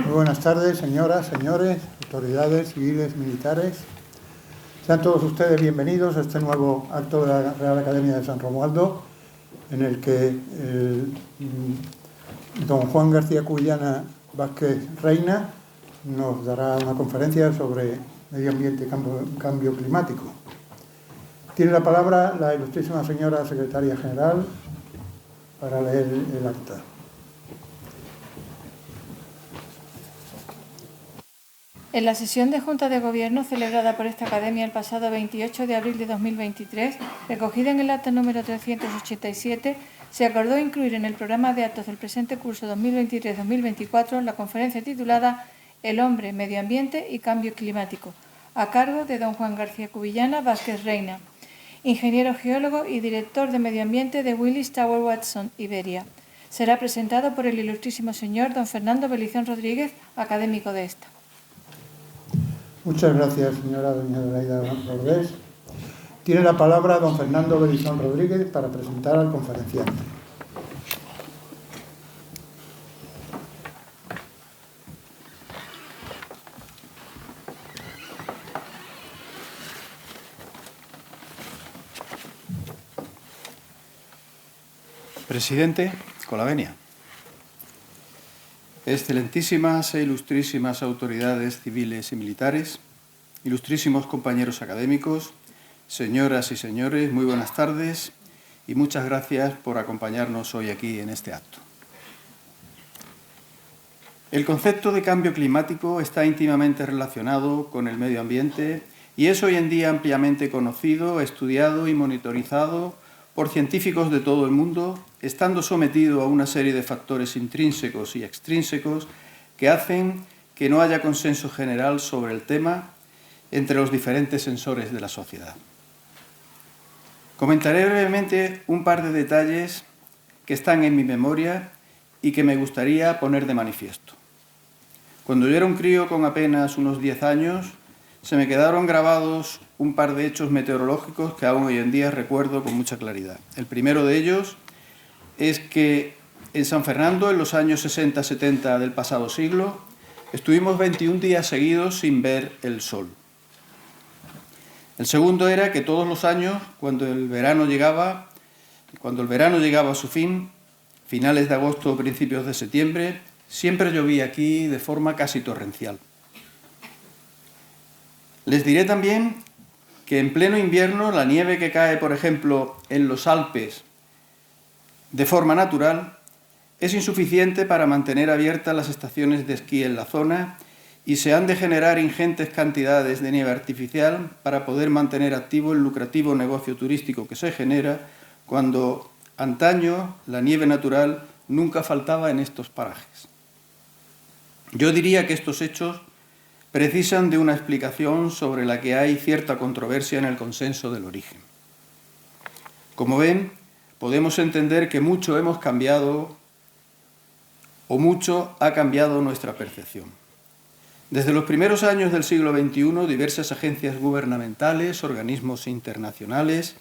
Muy buenas tardes, señoras, señores, autoridades civiles, militares. Sean todos ustedes bienvenidos a este nuevo acto de la Real Academia de San Romualdo, en el que don Juan García Cubillana Vázquez Reina nos dará una conferencia sobre medio ambiente y cambio climático. Tiene la palabra la ilustrísima señora secretaria general para leer el acta. En la sesión de Junta de Gobierno celebrada por esta Academia el pasado 28 de abril de 2023, recogida en el acta número 387, se acordó incluir en el programa de actos del presente curso 2023-2024 la conferencia titulada El hombre, medio ambiente y cambio climático, a cargo de don Juan García Cubillana Vázquez Reina, ingeniero geólogo y director de medio ambiente de Willis Tower Watson, Iberia. Será presentado por el ilustrísimo señor don Fernando Belición Rodríguez, académico de esta. Muchas gracias, señora doña Adelaida Rodés. Tiene la palabra don Fernando Belición Rodríguez para presentar al conferenciante. Presidente, con la venia. Excelentísimas e ilustrísimas autoridades civiles y militares, ilustrísimos compañeros académicos, señoras y señores, muy buenas tardes y muchas gracias por acompañarnos hoy aquí en este acto. El concepto de cambio climático está íntimamente relacionado con el medio ambiente y es hoy en día ampliamente conocido, estudiado y monitorizado por científicos de todo el mundo, estando sometido a una serie de factores intrínsecos y extrínsecos que hacen que no haya consenso general sobre el tema entre los diferentes sensores de la sociedad. Comentaré brevemente un par de detalles que están en mi memoria y que me gustaría poner de manifiesto. Cuando yo era un crío con apenas unos 10 años, se me quedaron grabados un par de hechos meteorológicos que aún hoy en día recuerdo con mucha claridad. El primero de ellos es que en San Fernando, en los años 60-70 del pasado siglo, estuvimos 21 días seguidos sin ver el sol. El segundo era que todos los años, cuando el verano llegaba a su fin, finales de agosto o principios de septiembre, siempre llovía aquí de forma casi torrencial. Les diré también que en pleno invierno la nieve que cae, por ejemplo, en los Alpes de forma natural es insuficiente para mantener abiertas las estaciones de esquí en la zona y se han de generar ingentes cantidades de nieve artificial para poder mantener activo el lucrativo negocio turístico que se genera cuando antaño la nieve natural nunca faltaba en estos parajes. Yo diría que estos hechos precisan de una explicación sobre la que hay cierta controversia en el consenso del origen. Como ven, podemos entender que mucho hemos cambiado o mucho ha cambiado nuestra percepción. Desde los primeros años del siglo XXI, diversas agencias gubernamentales, organismos internacionales,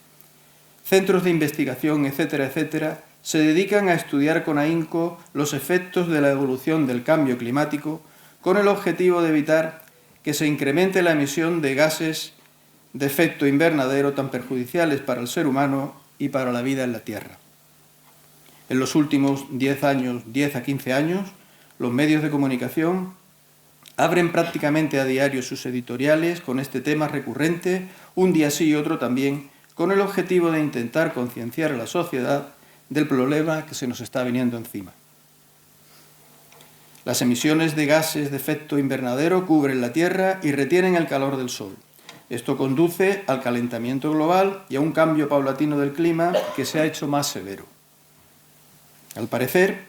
centros de investigación, etcétera, se dedican a estudiar con ahínco los efectos de la evolución del cambio climático con el objetivo de evitar que se incremente la emisión de gases de efecto invernadero tan perjudiciales para el ser humano y para la vida en la Tierra. En los últimos 10 a 15 años, los medios de comunicación abren prácticamente a diario sus editoriales con este tema recurrente, un día sí y otro también, con el objetivo de intentar concienciar a la sociedad del problema que se nos está viniendo encima. Las emisiones de gases de efecto invernadero cubren la Tierra y retienen el calor del Sol. Esto conduce al calentamiento global y a un cambio paulatino del clima que se ha hecho más severo. Al parecer,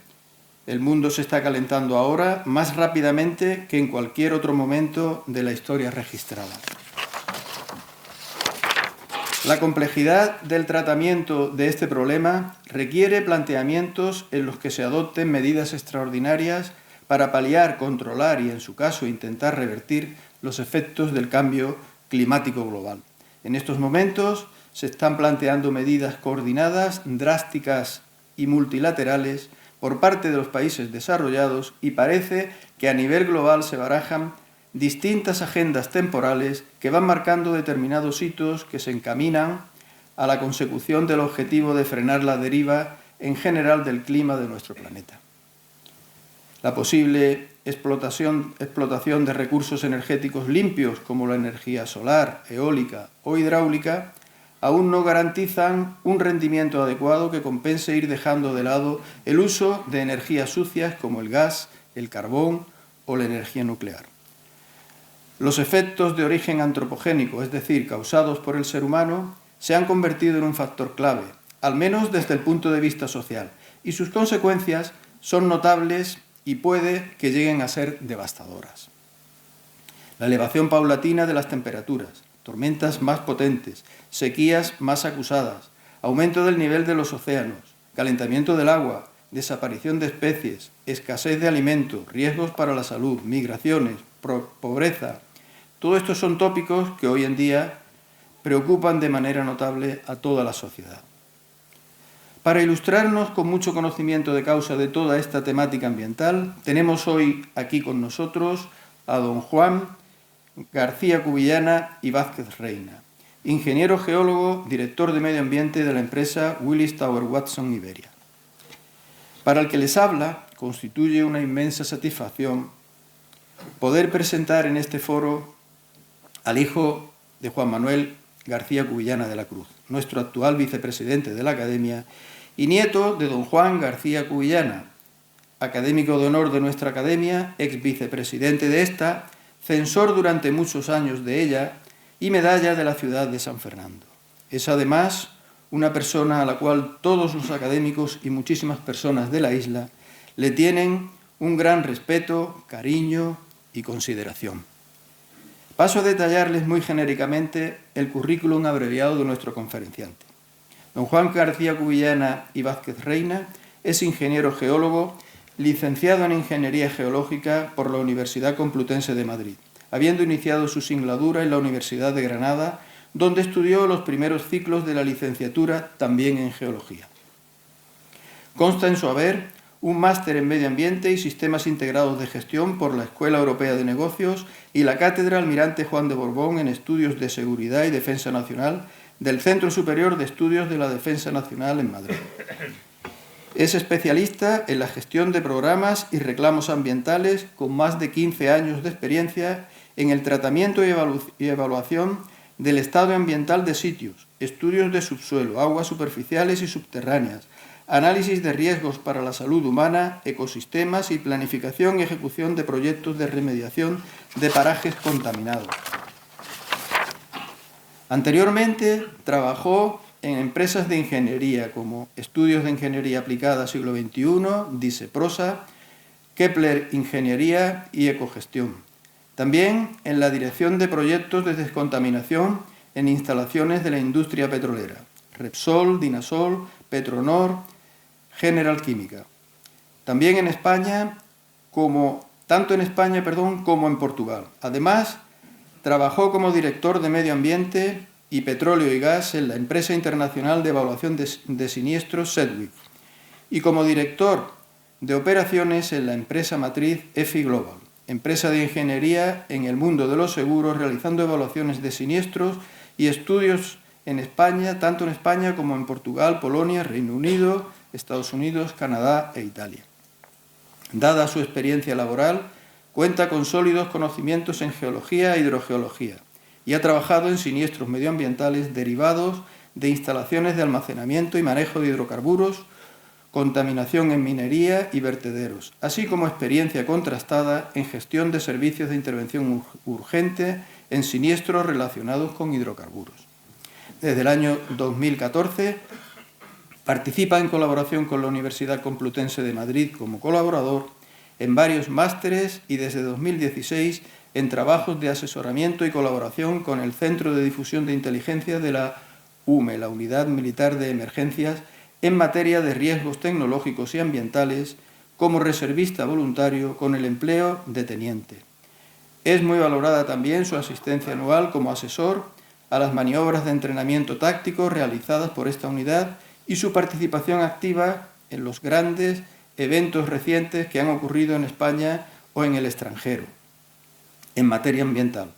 el mundo se está calentando ahora más rápidamente que en cualquier otro momento de la historia registrada. La complejidad del tratamiento de este problema requiere planteamientos en los que se adopten medidas extraordinarias para paliar, controlar y, en su caso, intentar revertir los efectos del cambio climático global. En estos momentos se están planteando medidas coordinadas, drásticas y multilaterales por parte de los países desarrollados, y parece que a nivel global se barajan distintas agendas temporales que van marcando determinados hitos que se encaminan a la consecución del objetivo de frenar la deriva en general del clima de nuestro planeta. La posible explotación de recursos energéticos limpios como la energía solar, eólica o hidráulica aún no garantizan un rendimiento adecuado que compense ir dejando de lado el uso de energías sucias como el gas, el carbón o la energía nuclear. Los efectos de origen antropogénico, es decir, causados por el ser humano, se han convertido en un factor clave, al menos desde el punto de vista social, y sus consecuencias son notables y puede que lleguen a ser devastadoras. La elevación paulatina de las temperaturas, tormentas más potentes, sequías más acusadas, aumento del nivel de los océanos, calentamiento del agua, desaparición de especies, escasez de alimentos, riesgos para la salud, migraciones, pobreza. Todo esto son tópicos que hoy en día preocupan de manera notable a toda la sociedad. Para ilustrarnos con mucho conocimiento de causa de toda esta temática ambiental, tenemos hoy aquí con nosotros a don Juan García Cubillana y Vázquez Reina, ingeniero geólogo, director de medio ambiente de la empresa Willis Tower Watson Iberia. Para el que les habla, constituye una inmensa satisfacción poder presentar en este foro al hijo de Juan Manuel García Cubillana de la Cruz, nuestro actual vicepresidente de la Academia y nieto de don Juan García Cubillana, académico de honor de nuestra Academia, ex vicepresidente de esta, censor durante muchos años de ella y medalla de la ciudad de San Fernando. Es además una persona a la cual todos los académicos y muchísimas personas de la isla le tienen un gran respeto, cariño y consideración. Paso a detallarles muy genéricamente el currículum abreviado de nuestro conferenciante. Don Juan García Cubillana y Vázquez Reina es ingeniero geólogo, licenciado en Ingeniería Geológica por la Universidad Complutense de Madrid, habiendo iniciado su singladura en la Universidad de Granada, donde estudió los primeros ciclos de la licenciatura también en Geología. Consta en su haber un máster en Medio Ambiente y Sistemas Integrados de Gestión por la Escuela Europea de Negocios y la Cátedra Almirante Juan de Borbón en Estudios de Seguridad y Defensa Nacional del Centro Superior de Estudios de la Defensa Nacional en Madrid. Es especialista en la gestión de programas y reclamos ambientales con más de 15 años de experiencia en el tratamiento y evaluación del estado ambiental de sitios, estudios de subsuelo, aguas superficiales y subterráneas, análisis de riesgos para la salud humana, ecosistemas y planificación y ejecución de proyectos de remediación de parajes contaminados. Anteriormente trabajó en empresas de ingeniería como Estudios de Ingeniería Aplicada Siglo XXI, Diseprosa, Kepler Ingeniería y Ecogestión. También en la dirección de proyectos de descontaminación en instalaciones de la industria petrolera, Repsol, Dinasol, Petronor, General Química. También en España, tanto en España como en Portugal. Además, trabajó como director de Medio Ambiente y Petróleo y Gas en la empresa internacional de evaluación de siniestros Sedgwick y como director de operaciones en la empresa matriz EFI Global, empresa de ingeniería en el mundo de los seguros, realizando evaluaciones de siniestros y estudios en España, tanto en España como en Portugal, Polonia, Reino Unido, Estados Unidos, Canadá e Italia. Dada su experiencia laboral, cuenta con sólidos conocimientos en geología e hidrogeología y ha trabajado en siniestros medioambientales derivados de instalaciones de almacenamiento y manejo de hidrocarburos, contaminación en minería y vertederos, así como experiencia contrastada en gestión de servicios de intervención urgente en siniestros relacionados con hidrocarburos. Desde el año 2014 participa en colaboración con la Universidad Complutense de Madrid como colaborador en varios másteres y desde 2016 en trabajos de asesoramiento y colaboración con el Centro de Difusión de Inteligencia de la UME, la Unidad Militar de Emergencias, en materia de riesgos tecnológicos y ambientales, como reservista voluntario con el empleo de teniente. Es muy valorada también su asistencia anual como asesor a las maniobras de entrenamiento táctico realizadas por esta unidad y su participación activa en los grandes eventos recientes que han ocurrido en España o en el extranjero en materia ambiental,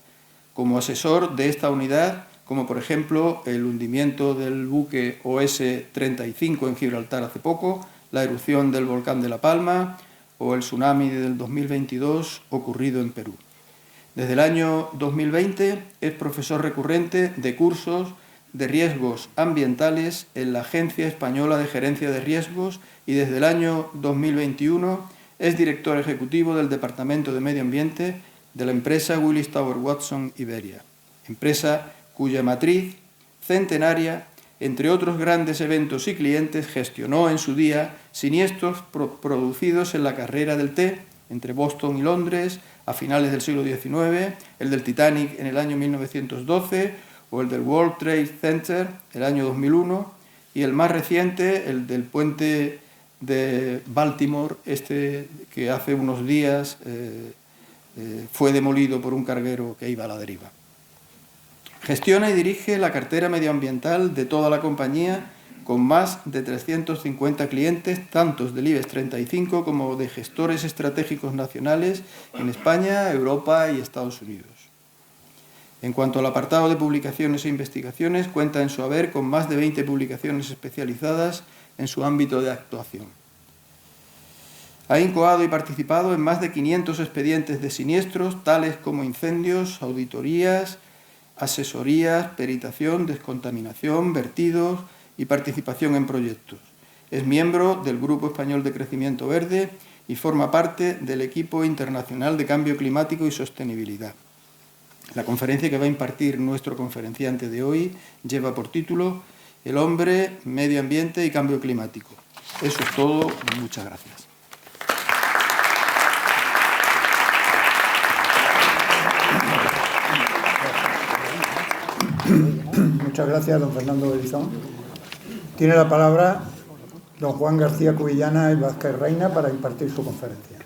como asesor de esta unidad, como por ejemplo el hundimiento del buque OS-35 en Gibraltar hace poco, la erupción del volcán de La Palma o el tsunami del 2022 ocurrido en Perú. Desde el año 2020 es profesor recurrente de cursos de riesgos ambientales en la Agencia Española de Gerencia de Riesgos y desde el año 2021 es director ejecutivo del Departamento de Medio Ambiente de la empresa Willis Towers Watson Iberia, empresa cuya matriz centenaria, entre otros grandes eventos y clientes, gestionó en su día siniestros producidos en la carrera del té entre Boston y Londres a finales del siglo XIX, el del Titanic en el año 1912 o el del World Trade Center el año 2001 y el más reciente, el del puente de Baltimore, que hace unos días fue demolido por un carguero que iba a la deriva. Gestiona y dirige la cartera medioambiental de toda la compañía con más de 350 clientes, tantos del IBEX 35 como de gestores estratégicos nacionales en España, Europa y Estados Unidos. En cuanto al apartado de publicaciones e investigaciones, cuenta en su haber con más de 20 publicaciones especializadas en su ámbito de actuación. Ha incoado y participado en más de 500 expedientes de siniestros, tales como incendios, auditorías, asesorías, peritación, descontaminación, vertidos y participación en proyectos. Es miembro del Grupo Español de Crecimiento Verde y forma parte del equipo internacional de Cambio Climático y Sostenibilidad. La conferencia que va a impartir nuestro conferenciante de hoy lleva por título El hombre, medio ambiente y cambio climático. Eso es todo. Muchas gracias. Muchas gracias, don Fernando Belizón. Tiene la palabra don Juan García Cubillana y Vázquez Reina para impartir su conferencia.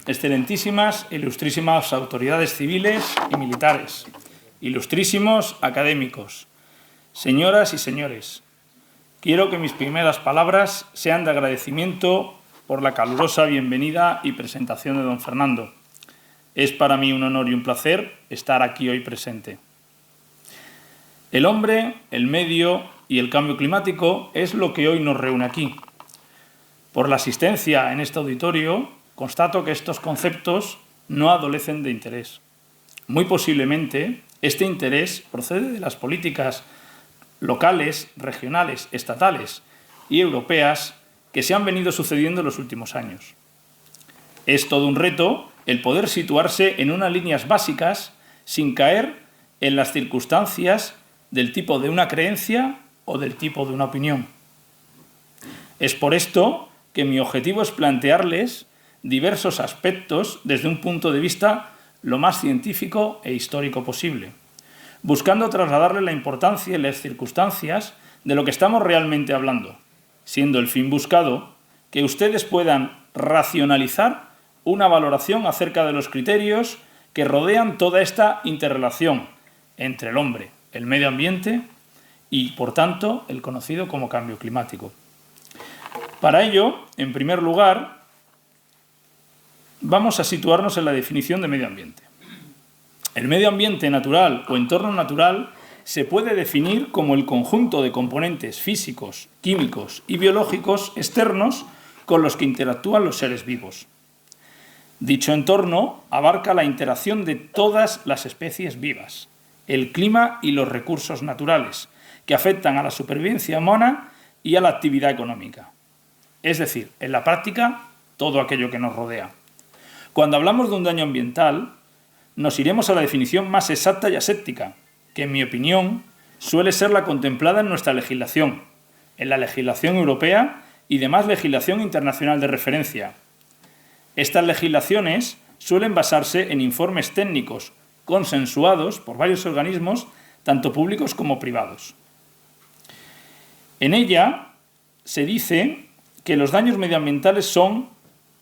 Excelentísimas, ilustrísimas autoridades civiles y militares, ilustrísimos académicos, señoras y señores, quiero que mis primeras palabras sean de agradecimiento por la calurosa bienvenida y presentación de don Fernando. Es para mí un honor y un placer estar aquí hoy presente. El hombre, el medio y el cambio climático es lo que hoy nos reúne aquí. Por la asistencia en este auditorio, constato que estos conceptos no adolecen de interés. Muy posiblemente, este interés procede de las políticas locales, regionales, estatales y europeas que se han venido sucediendo en los últimos años. Es todo un reto el poder situarse en unas líneas básicas sin caer en las circunstancias del tipo de una creencia o del tipo de una opinión. Es por esto que mi objetivo es plantearles diversos aspectos desde un punto de vista lo más científico e histórico posible, buscando trasladarle la importancia y las circunstancias de lo que estamos realmente hablando, siendo el fin buscado que ustedes puedan racionalizar una valoración acerca de los criterios que rodean toda esta interrelación entre el hombre, el medio ambiente y, por tanto, el conocido como cambio climático. Para ello, en primer lugar, vamos a situarnos en la definición de medio ambiente. El medio ambiente natural o entorno natural se puede definir como el conjunto de componentes físicos, químicos y biológicos externos con los que interactúan los seres vivos. Dicho entorno abarca la interacción de todas las especies vivas, el clima y los recursos naturales, que afectan a la supervivencia humana y a la actividad económica. Es decir, en la práctica, todo aquello que nos rodea. Cuando hablamos de un daño ambiental, nos iremos a la definición más exacta y aséptica, que en mi opinión suele ser la contemplada en nuestra legislación, en la legislación europea y demás legislación internacional de referencia. Estas legislaciones suelen basarse en informes técnicos consensuados por varios organismos, tanto públicos como privados. En ella se dice que los daños medioambientales son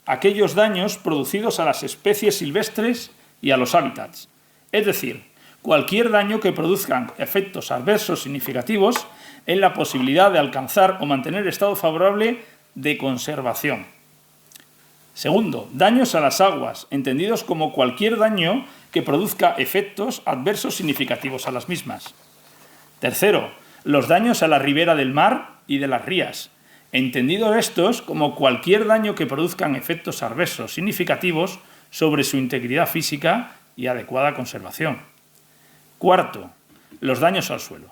aquellos daños producidos a las especies silvestres y a los hábitats. Es decir, cualquier daño que produzcan efectos adversos significativos en la posibilidad de alcanzar o mantener estado favorable de conservación. Segundo, daños a las aguas, entendidos como cualquier daño que produzca efectos adversos significativos a las mismas. Tercero, los daños a la ribera del mar y de las rías, entendidos estos como cualquier daño que produzcan efectos adversos significativos sobre su integridad física y adecuada conservación. Cuarto, los daños al suelo,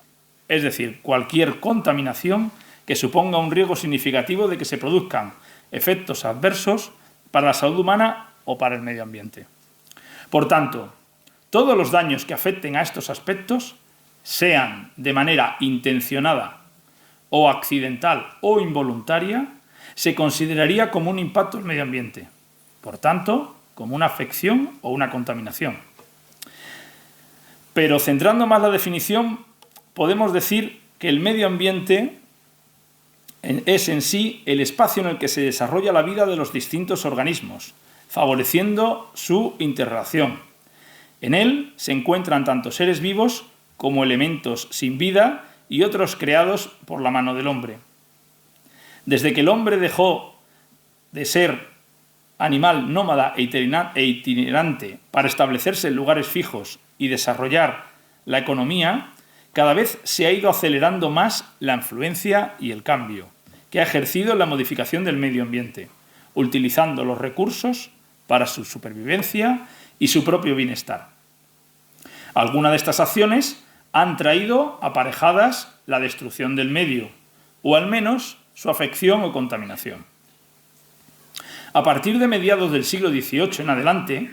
es decir, cualquier contaminación que suponga un riesgo significativo de que se produzcan efectos adversos para la salud humana o para el medio ambiente. Por tanto, todos los daños que afecten a estos aspectos, sean de manera intencionada o accidental o involuntaria, se consideraría como un impacto al medio ambiente. Por tanto, como una afección o una contaminación. Pero centrando más la definición, podemos decir que el medio ambiente es en sí el espacio en el que se desarrolla la vida de los distintos organismos, favoreciendo su interrelación. En él se encuentran tanto seres vivos como elementos sin vida y otros creados por la mano del hombre. Desde que el hombre dejó de ser animal nómada e itinerante para establecerse en lugares fijos y desarrollar la economía, cada vez se ha ido acelerando más la influencia y el cambio que ha ejercido en la modificación del medio ambiente, utilizando los recursos para su supervivencia y su propio bienestar. Algunas de estas acciones han traído aparejadas la destrucción del medio, o al menos su afección o contaminación. A partir de mediados del siglo XVIII en adelante,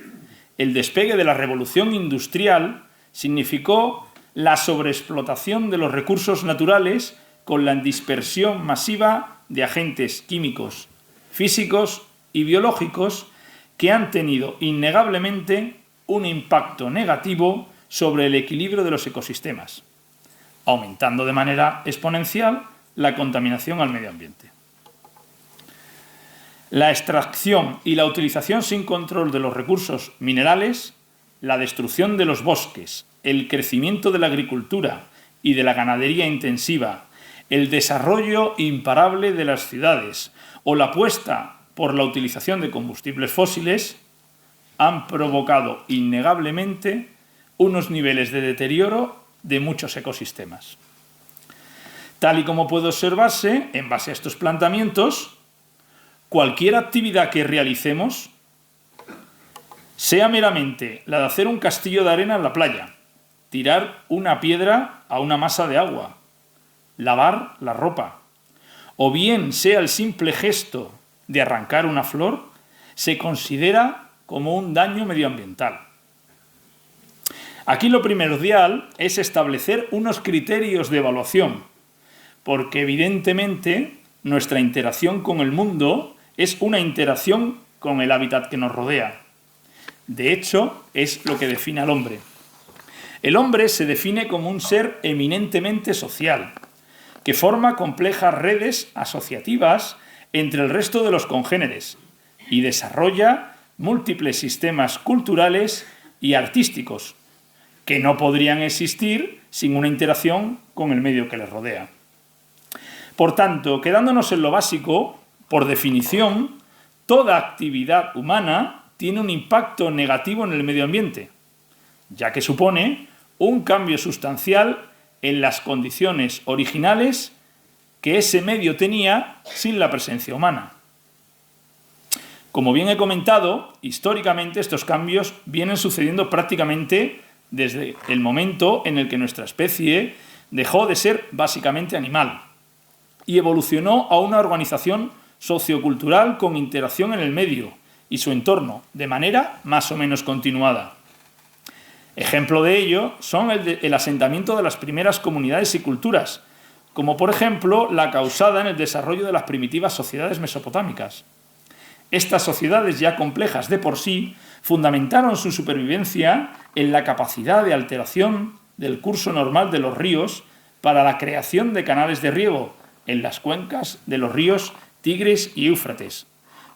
el despegue de la revolución industrial significó la sobreexplotación de los recursos naturales con la dispersión masiva de agentes químicos, físicos y biológicos que han tenido innegablemente un impacto negativo sobre el equilibrio de los ecosistemas, aumentando de manera exponencial la contaminación al medio ambiente. La extracción y la utilización sin control de los recursos minerales, la destrucción de los bosques, el crecimiento de la agricultura y de la ganadería intensiva, el desarrollo imparable de las ciudades o la apuesta por la utilización de combustibles fósiles han provocado innegablemente unos niveles de deterioro de muchos ecosistemas. Tal y como puede observarse, en base a estos planteamientos, cualquier actividad que realicemos, sea meramente la de hacer un castillo de arena en la playa, tirar una piedra a una masa de agua, lavar la ropa, o bien sea el simple gesto de arrancar una flor, se considera como un daño medioambiental. Aquí lo primordial es establecer unos criterios de evaluación, porque evidentemente nuestra interacción con el mundo es una interacción con el hábitat que nos rodea. De hecho, es lo que define al hombre. El hombre se define como un ser eminentemente social, que forma complejas redes asociativas entre el resto de los congéneres y desarrolla múltiples sistemas culturales y artísticos que no podrían existir sin una interacción con el medio que les rodea. Por tanto, quedándonos en lo básico, por definición, toda actividad humana tiene un impacto negativo en el medio ambiente, ya que supone un cambio sustancial en las condiciones originales que ese medio tenía sin la presencia humana. Como bien he comentado, históricamente estos cambios vienen sucediendo prácticamente desde el momento en el que nuestra especie dejó de ser básicamente animal y evolucionó a una organización sociocultural con interacción en el medio y su entorno de manera más o menos continuada. Ejemplo de ello son el asentamiento de las primeras comunidades y culturas, como por ejemplo la causada en el desarrollo de las primitivas sociedades mesopotámicas. Estas sociedades ya complejas de por sí fundamentaron su supervivencia en la capacidad de alteración del curso normal de los ríos para la creación de canales de riego, en las cuencas de los ríos Tigris y Éufrates,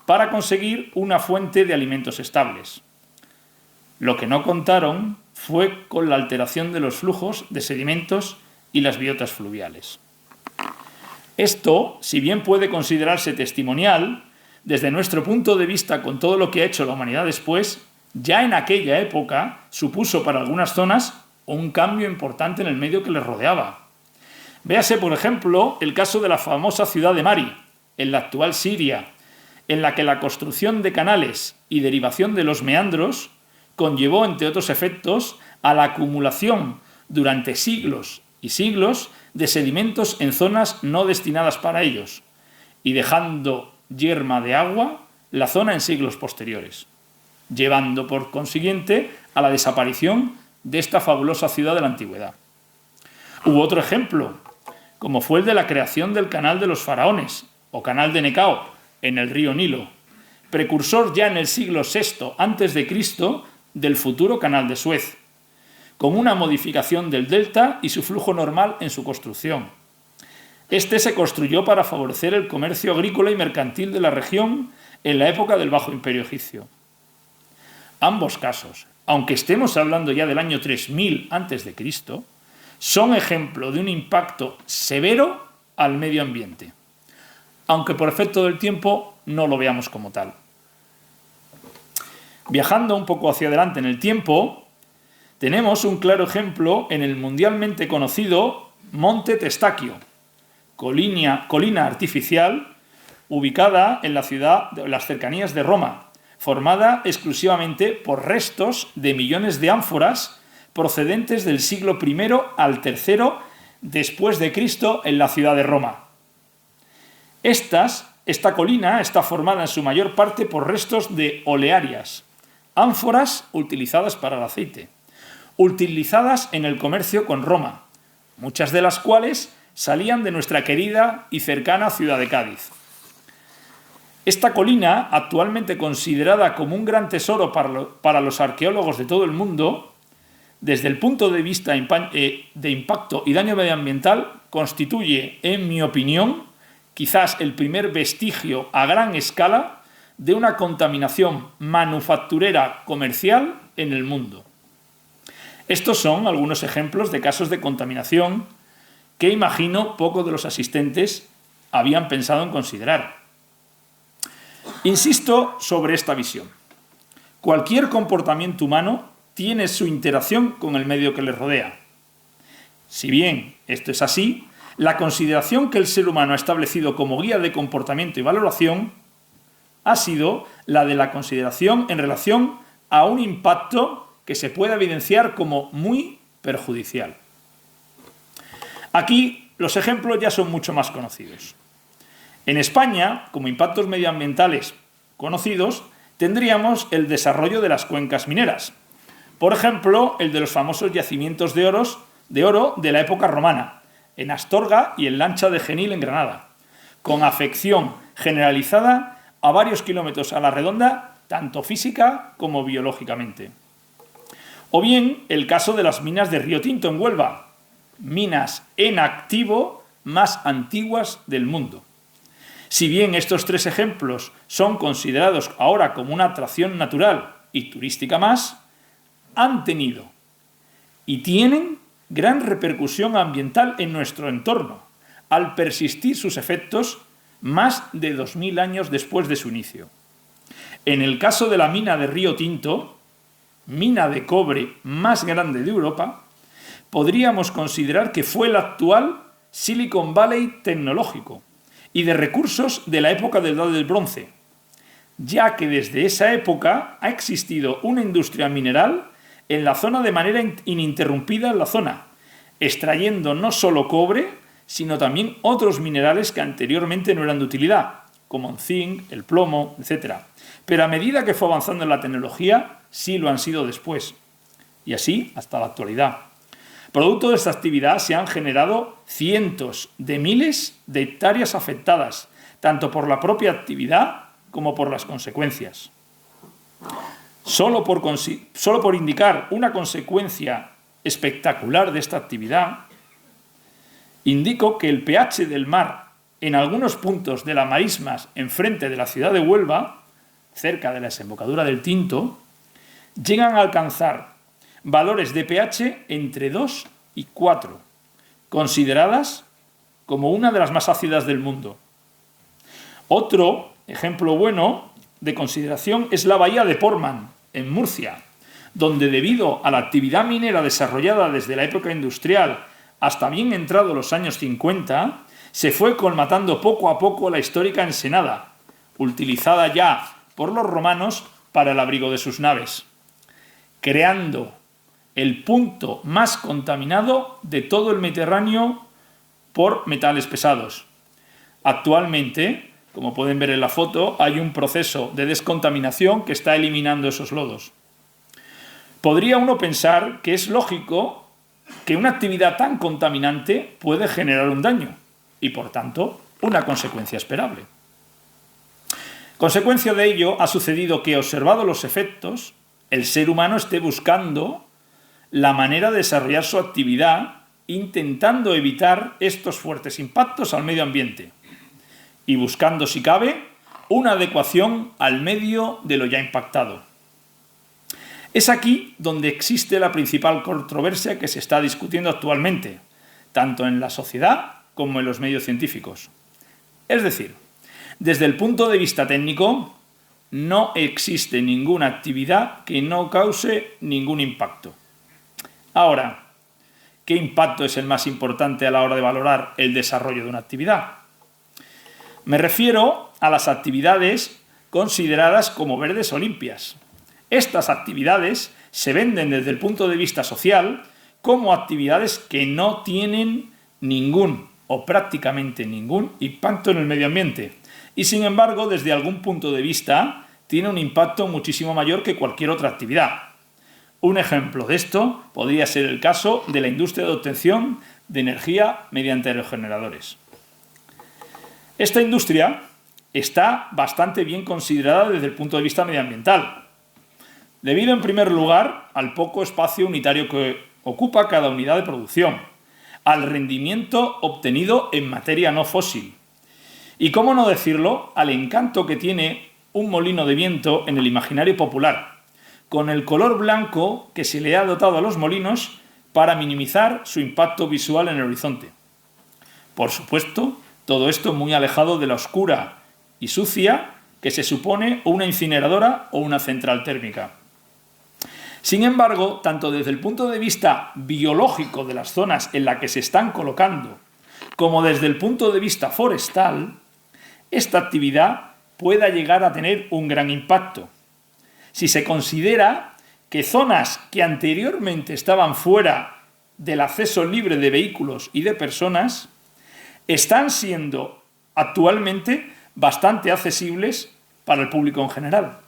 para conseguir una fuente de alimentos estables. Lo que no contaron fue con la alteración de los flujos de sedimentos y las biotas fluviales. Esto, si bien puede considerarse testimonial, desde nuestro punto de vista con todo lo que ha hecho la humanidad después, ya en aquella época supuso para algunas zonas un cambio importante en el medio que les rodeaba. Véase, por ejemplo, el caso de la famosa ciudad de Mari, en la actual Siria, en la que la construcción de canales y derivación de los meandros conllevó, entre otros efectos, a la acumulación durante siglos y siglos de sedimentos en zonas no destinadas para ellos, y dejando yerma de agua la zona en siglos posteriores, llevando por consiguiente a la desaparición de esta fabulosa ciudad de la antigüedad. Hubo otro ejemplo, como fue el de la creación del Canal de los Faraones, o Canal de Necao, en el río Nilo, precursor ya en el siglo VI a.C. del futuro Canal de Suez, con una modificación del delta y su flujo normal en su construcción. Este se construyó para favorecer el comercio agrícola y mercantil de la región en la época del Bajo Imperio egipcio. Ambos casos, aunque estemos hablando ya del año 3000 a.C., son ejemplo de un impacto severo al medio ambiente, aunque por efecto del tiempo no lo veamos como tal. Viajando un poco hacia adelante en el tiempo, tenemos un claro ejemplo en el mundialmente conocido Monte Testaquio, colina artificial ubicada en las cercanías de Roma, formada exclusivamente por restos de millones de ánforas procedentes del siglo I al III después de Cristo en la ciudad de Roma. Esta colina está formada en su mayor parte por restos de olearias, ánforas utilizadas para el aceite, utilizadas en el comercio con Roma, muchas de las cuales salían de nuestra querida y cercana ciudad de Cádiz. Esta colina, actualmente considerada como un gran tesoro para los arqueólogos de todo el mundo, desde el punto de vista de impacto y daño medioambiental, constituye, en mi opinión, quizás el primer vestigio a gran escala de una contaminación manufacturera comercial en el mundo. Estos son algunos ejemplos de casos de contaminación que imagino pocos de los asistentes habían pensado en considerar. Insisto sobre esta visión. Cualquier comportamiento humano tiene su interacción con el medio que le rodea. Si bien esto es así, la consideración que el ser humano ha establecido como guía de comportamiento y valoración ha sido la de la consideración en relación a un impacto que se puede evidenciar como muy perjudicial. Aquí los ejemplos ya son mucho más conocidos. En España, como impactos medioambientales conocidos, tendríamos el desarrollo de las cuencas mineras. Por ejemplo, el de los famosos yacimientos de oro de la época romana, en Astorga y en Lancha de Genil, en Granada, con afección generalizada a varios kilómetros a la redonda, tanto física como biológicamente. O bien el caso de las minas de Río Tinto en Huelva, minas en activo más antiguas del mundo. Si bien estos tres ejemplos son considerados ahora como una atracción natural y turística más, han tenido y tienen gran repercusión ambiental en nuestro entorno, al persistir sus efectos más de 2000 años después de su inicio. En el caso de la mina de Río Tinto, mina de cobre más grande de Europa, podríamos considerar que fue el actual Silicon Valley tecnológico y de recursos de la época de la Edad del Bronce, ya que desde esa época ha existido una industria mineral en la zona de manera ininterrumpida en la zona, extrayendo no solo cobre, sino también otros minerales que anteriormente no eran de utilidad, como el zinc, el plomo, etc. Pero a medida que fue avanzando en la tecnología, sí lo han sido después, y así hasta la actualidad. Producto de esta actividad se han generado cientos de miles de hectáreas afectadas, tanto por la propia actividad como por las consecuencias. Solo por indicar una consecuencia espectacular de esta actividad, indico que el pH del mar en algunos puntos de las marismas enfrente de la ciudad de Huelva, cerca de la desembocadura del Tinto, llegan a alcanzar valores de pH entre 2 y 4, consideradas como una de las más ácidas del mundo. Otro ejemplo bueno de consideración es la bahía de Portman, en Murcia, donde debido a la actividad minera desarrollada desde la época industrial hasta bien entrados los años 50, se fue colmatando poco a poco la histórica ensenada, utilizada ya por los romanos para el abrigo de sus naves, creando el punto más contaminado de todo el Mediterráneo por metales pesados. Actualmente, como pueden ver en la foto, hay un proceso de descontaminación que está eliminando esos lodos. Podría uno pensar que es lógico que una actividad tan contaminante puede generar un daño y, por tanto, una consecuencia esperable. Consecuencia de ello ha sucedido que, observados los efectos, el ser humano esté buscando la manera de desarrollar su actividad intentando evitar estos fuertes impactos al medio ambiente y buscando, si cabe, una adecuación al medio de lo ya impactado. Es aquí donde existe la principal controversia que se está discutiendo actualmente, tanto en la sociedad como en los medios científicos. Es decir, desde el punto de vista técnico, no existe ninguna actividad que no cause ningún impacto. Ahora, ¿qué impacto es el más importante a la hora de valorar el desarrollo de una actividad? Me refiero a las actividades consideradas como verdes o limpias. Estas actividades se venden desde el punto de vista social como actividades que no tienen ningún o prácticamente ningún impacto en el medio ambiente y, sin embargo, desde algún punto de vista tiene un impacto muchísimo mayor que cualquier otra actividad. Un ejemplo de esto podría ser el caso de la industria de obtención de energía mediante aerogeneradores. Esta industria está bastante bien considerada desde el punto de vista medioambiental, debido en primer lugar al poco espacio unitario que ocupa cada unidad de producción, al rendimiento obtenido en materia no fósil y, cómo no decirlo, al encanto que tiene un molino de viento en el imaginario popular, con el color blanco que se le ha dotado a los molinos para minimizar su impacto visual en el horizonte. Por supuesto, todo esto muy alejado de la oscura y sucia que se supone una incineradora o una central térmica. Sin embargo, tanto desde el punto de vista biológico de las zonas en las que se están colocando, como desde el punto de vista forestal, esta actividad pueda llegar a tener un gran impacto. Si se considera que zonas que anteriormente estaban fuera del acceso libre de vehículos y de personas, están siendo actualmente bastante accesibles para el público en general.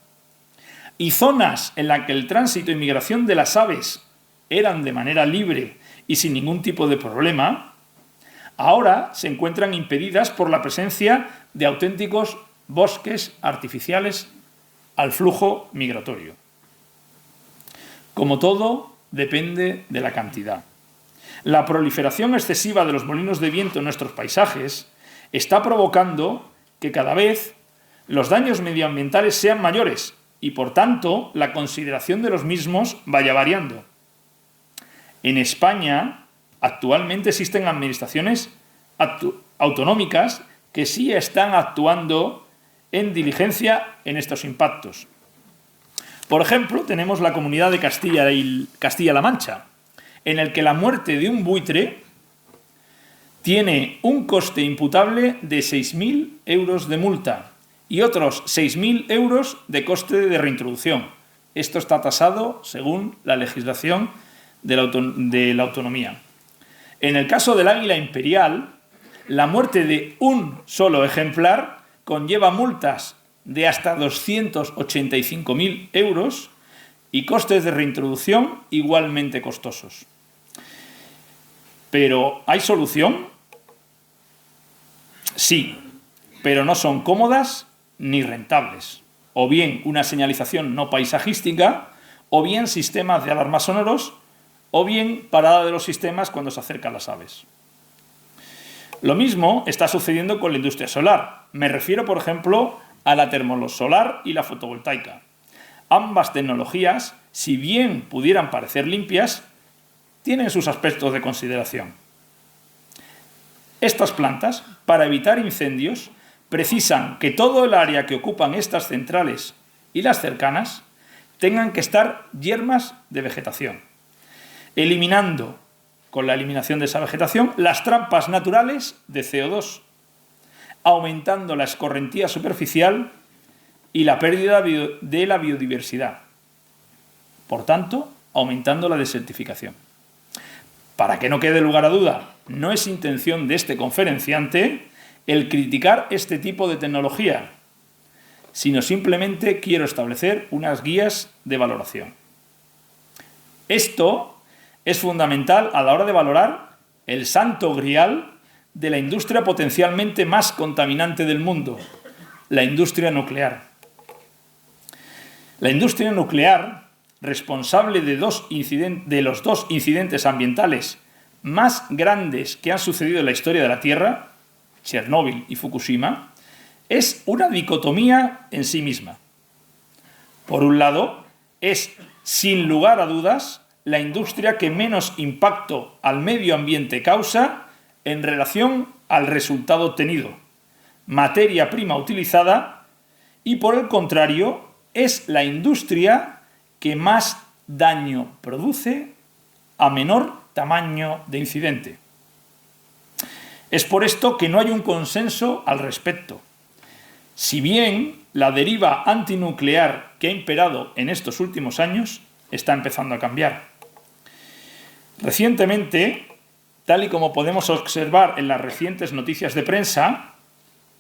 Y zonas en las que el tránsito y migración de las aves eran de manera libre y sin ningún tipo de problema, ahora se encuentran impedidas por la presencia de auténticos bosques artificiales al flujo migratorio. Como todo, depende de la cantidad. La proliferación excesiva de los molinos de viento en nuestros paisajes está provocando que cada vez los daños medioambientales sean mayores y, por tanto, la consideración de los mismos vaya variando. En España, actualmente existen administraciones autonómicas que sí están actuando en diligencia en estos impactos. Por ejemplo, tenemos la Comunidad de Castilla-La Mancha, en el que la muerte de un buitre tiene un coste imputable de 6.000 euros de multa y otros 6.000 euros de coste de reintroducción. Esto está tasado según la legislación de la autonomía. En el caso del águila imperial, la muerte de un solo ejemplar conlleva multas de hasta 285.000 euros y costes de reintroducción igualmente costosos. ¿Pero hay solución? Sí, pero no son cómodas ni rentables. O bien una señalización no paisajística, o bien sistemas de alarmas sonoros, o bien parada de los sistemas cuando se acercan las aves. Lo mismo está sucediendo con la industria solar. Me refiero, por ejemplo, a la termosolar y la fotovoltaica. Ambas tecnologías, si bien pudieran parecer limpias, tienen sus aspectos de consideración. Estas plantas, para evitar incendios, precisan que todo el área que ocupan estas centrales y las cercanas tengan que estar yermas de vegetación, eliminando, con la eliminación de esa vegetación, las trampas naturales de CO2, aumentando la escorrentía superficial y la pérdida de la biodiversidad. Por tanto, aumentando la desertificación. Para que no quede lugar a duda, no es intención de este conferenciante el criticar este tipo de tecnología, sino simplemente quiero establecer unas guías de valoración. Esto es fundamental a la hora de valorar el santo grial de la industria potencialmente más contaminante del mundo, la industria nuclear. La industria nuclear, responsable de los dos incidentes ambientales más grandes que han sucedido en la historia de la Tierra, Chernóbil y Fukushima, es una dicotomía en sí misma. Por un lado, es, sin lugar a dudas, la industria que menos impacto al medio ambiente causa en relación al resultado obtenido, materia prima utilizada, y por el contrario, es la industria que más daño produce a menor tamaño de incidente. Es por esto que no hay un consenso al respecto. Si bien la deriva antinuclear que ha imperado en estos últimos años está empezando a cambiar. Recientemente, tal y como podemos observar en las recientes noticias de prensa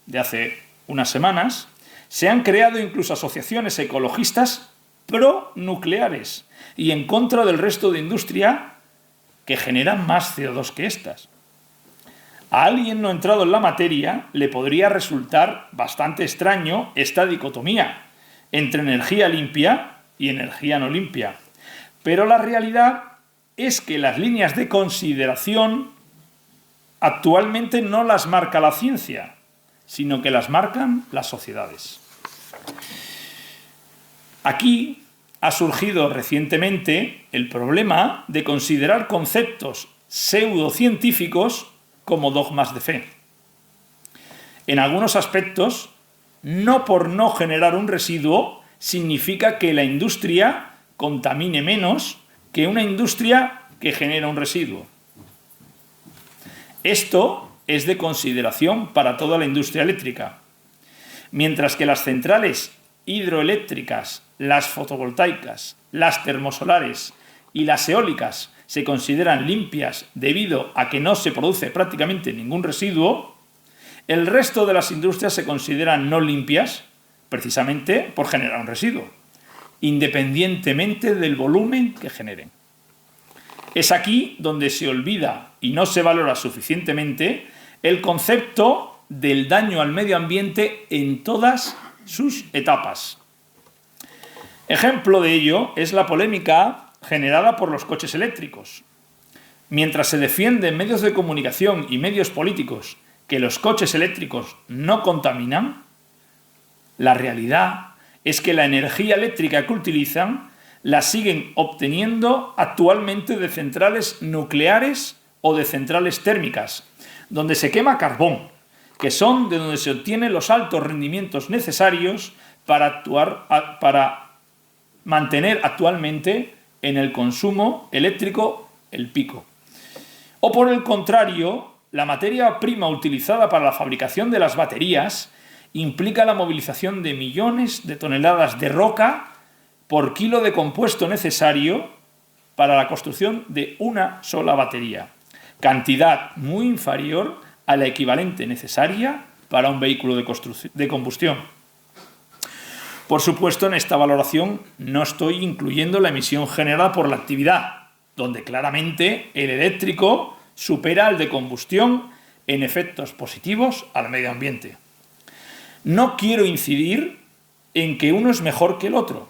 de hace unas semanas, se han creado incluso asociaciones ecologistas pro-nucleares y en contra del resto de industria que generan más CO2 que estas. A alguien no entrado en la materia le podría resultar bastante extraño esta dicotomía entre energía limpia y energía no limpia. Pero la realidad es que las líneas de consideración actualmente no las marca la ciencia, sino que las marcan las sociedades. Aquí ha surgido recientemente el problema de considerar conceptos pseudocientíficos como dogmas de fe. En algunos aspectos, no por no generar un residuo significa que la industria contamine menos que una industria que genera un residuo. Esto es de consideración para toda la industria eléctrica. Mientras que las centrales hidroeléctricas, las fotovoltaicas, las termosolares y las eólicas se consideran limpias debido a que no se produce prácticamente ningún residuo, el resto de las industrias se consideran no limpias precisamente por generar un residuo, independientemente del volumen que generen. Es aquí donde se olvida y no se valora suficientemente el concepto del daño al medio ambiente en todas sus etapas. Ejemplo de ello es la polémica generada por los coches eléctricos. Mientras se defiende en medios de comunicación y medios políticos que los coches eléctricos no contaminan, la realidad es que la energía eléctrica que utilizan la siguen obteniendo actualmente de centrales nucleares o de centrales térmicas, donde se quema carbón, que son de donde se obtienen los altos rendimientos necesarios para mantener actualmente en el consumo eléctrico el pico. O por el contrario, la materia prima utilizada para la fabricación de las baterías implica la movilización de millones de toneladas de roca por kilo de compuesto necesario para la construcción de una sola batería, cantidad muy inferior a la equivalente necesaria para un vehículo de combustión. Por supuesto, en esta valoración no estoy incluyendo la emisión generada por la actividad, donde claramente el eléctrico supera al de combustión en efectos positivos al medio ambiente. No quiero incidir en que uno es mejor que el otro,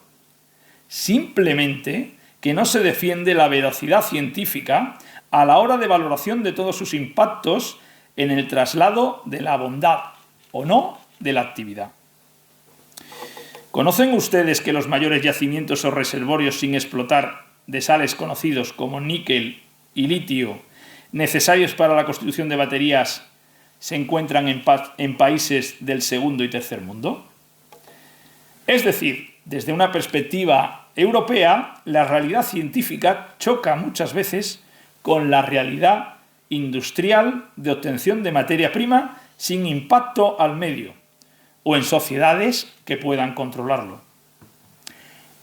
simplemente que no se defiende la veracidad científica a la hora de valoración de todos sus impactos en el traslado de la bondad o no de la actividad. ¿Conocen ustedes que los mayores yacimientos o reservorios sin explotar de sales conocidos como níquel y litio, necesarios para la construcción de baterías, se encuentran en países del segundo y tercer mundo? Es decir, desde una perspectiva europea, la realidad científica choca muchas veces con la realidad industrial de obtención de materia prima sin impacto al medio o en sociedades que puedan controlarlo.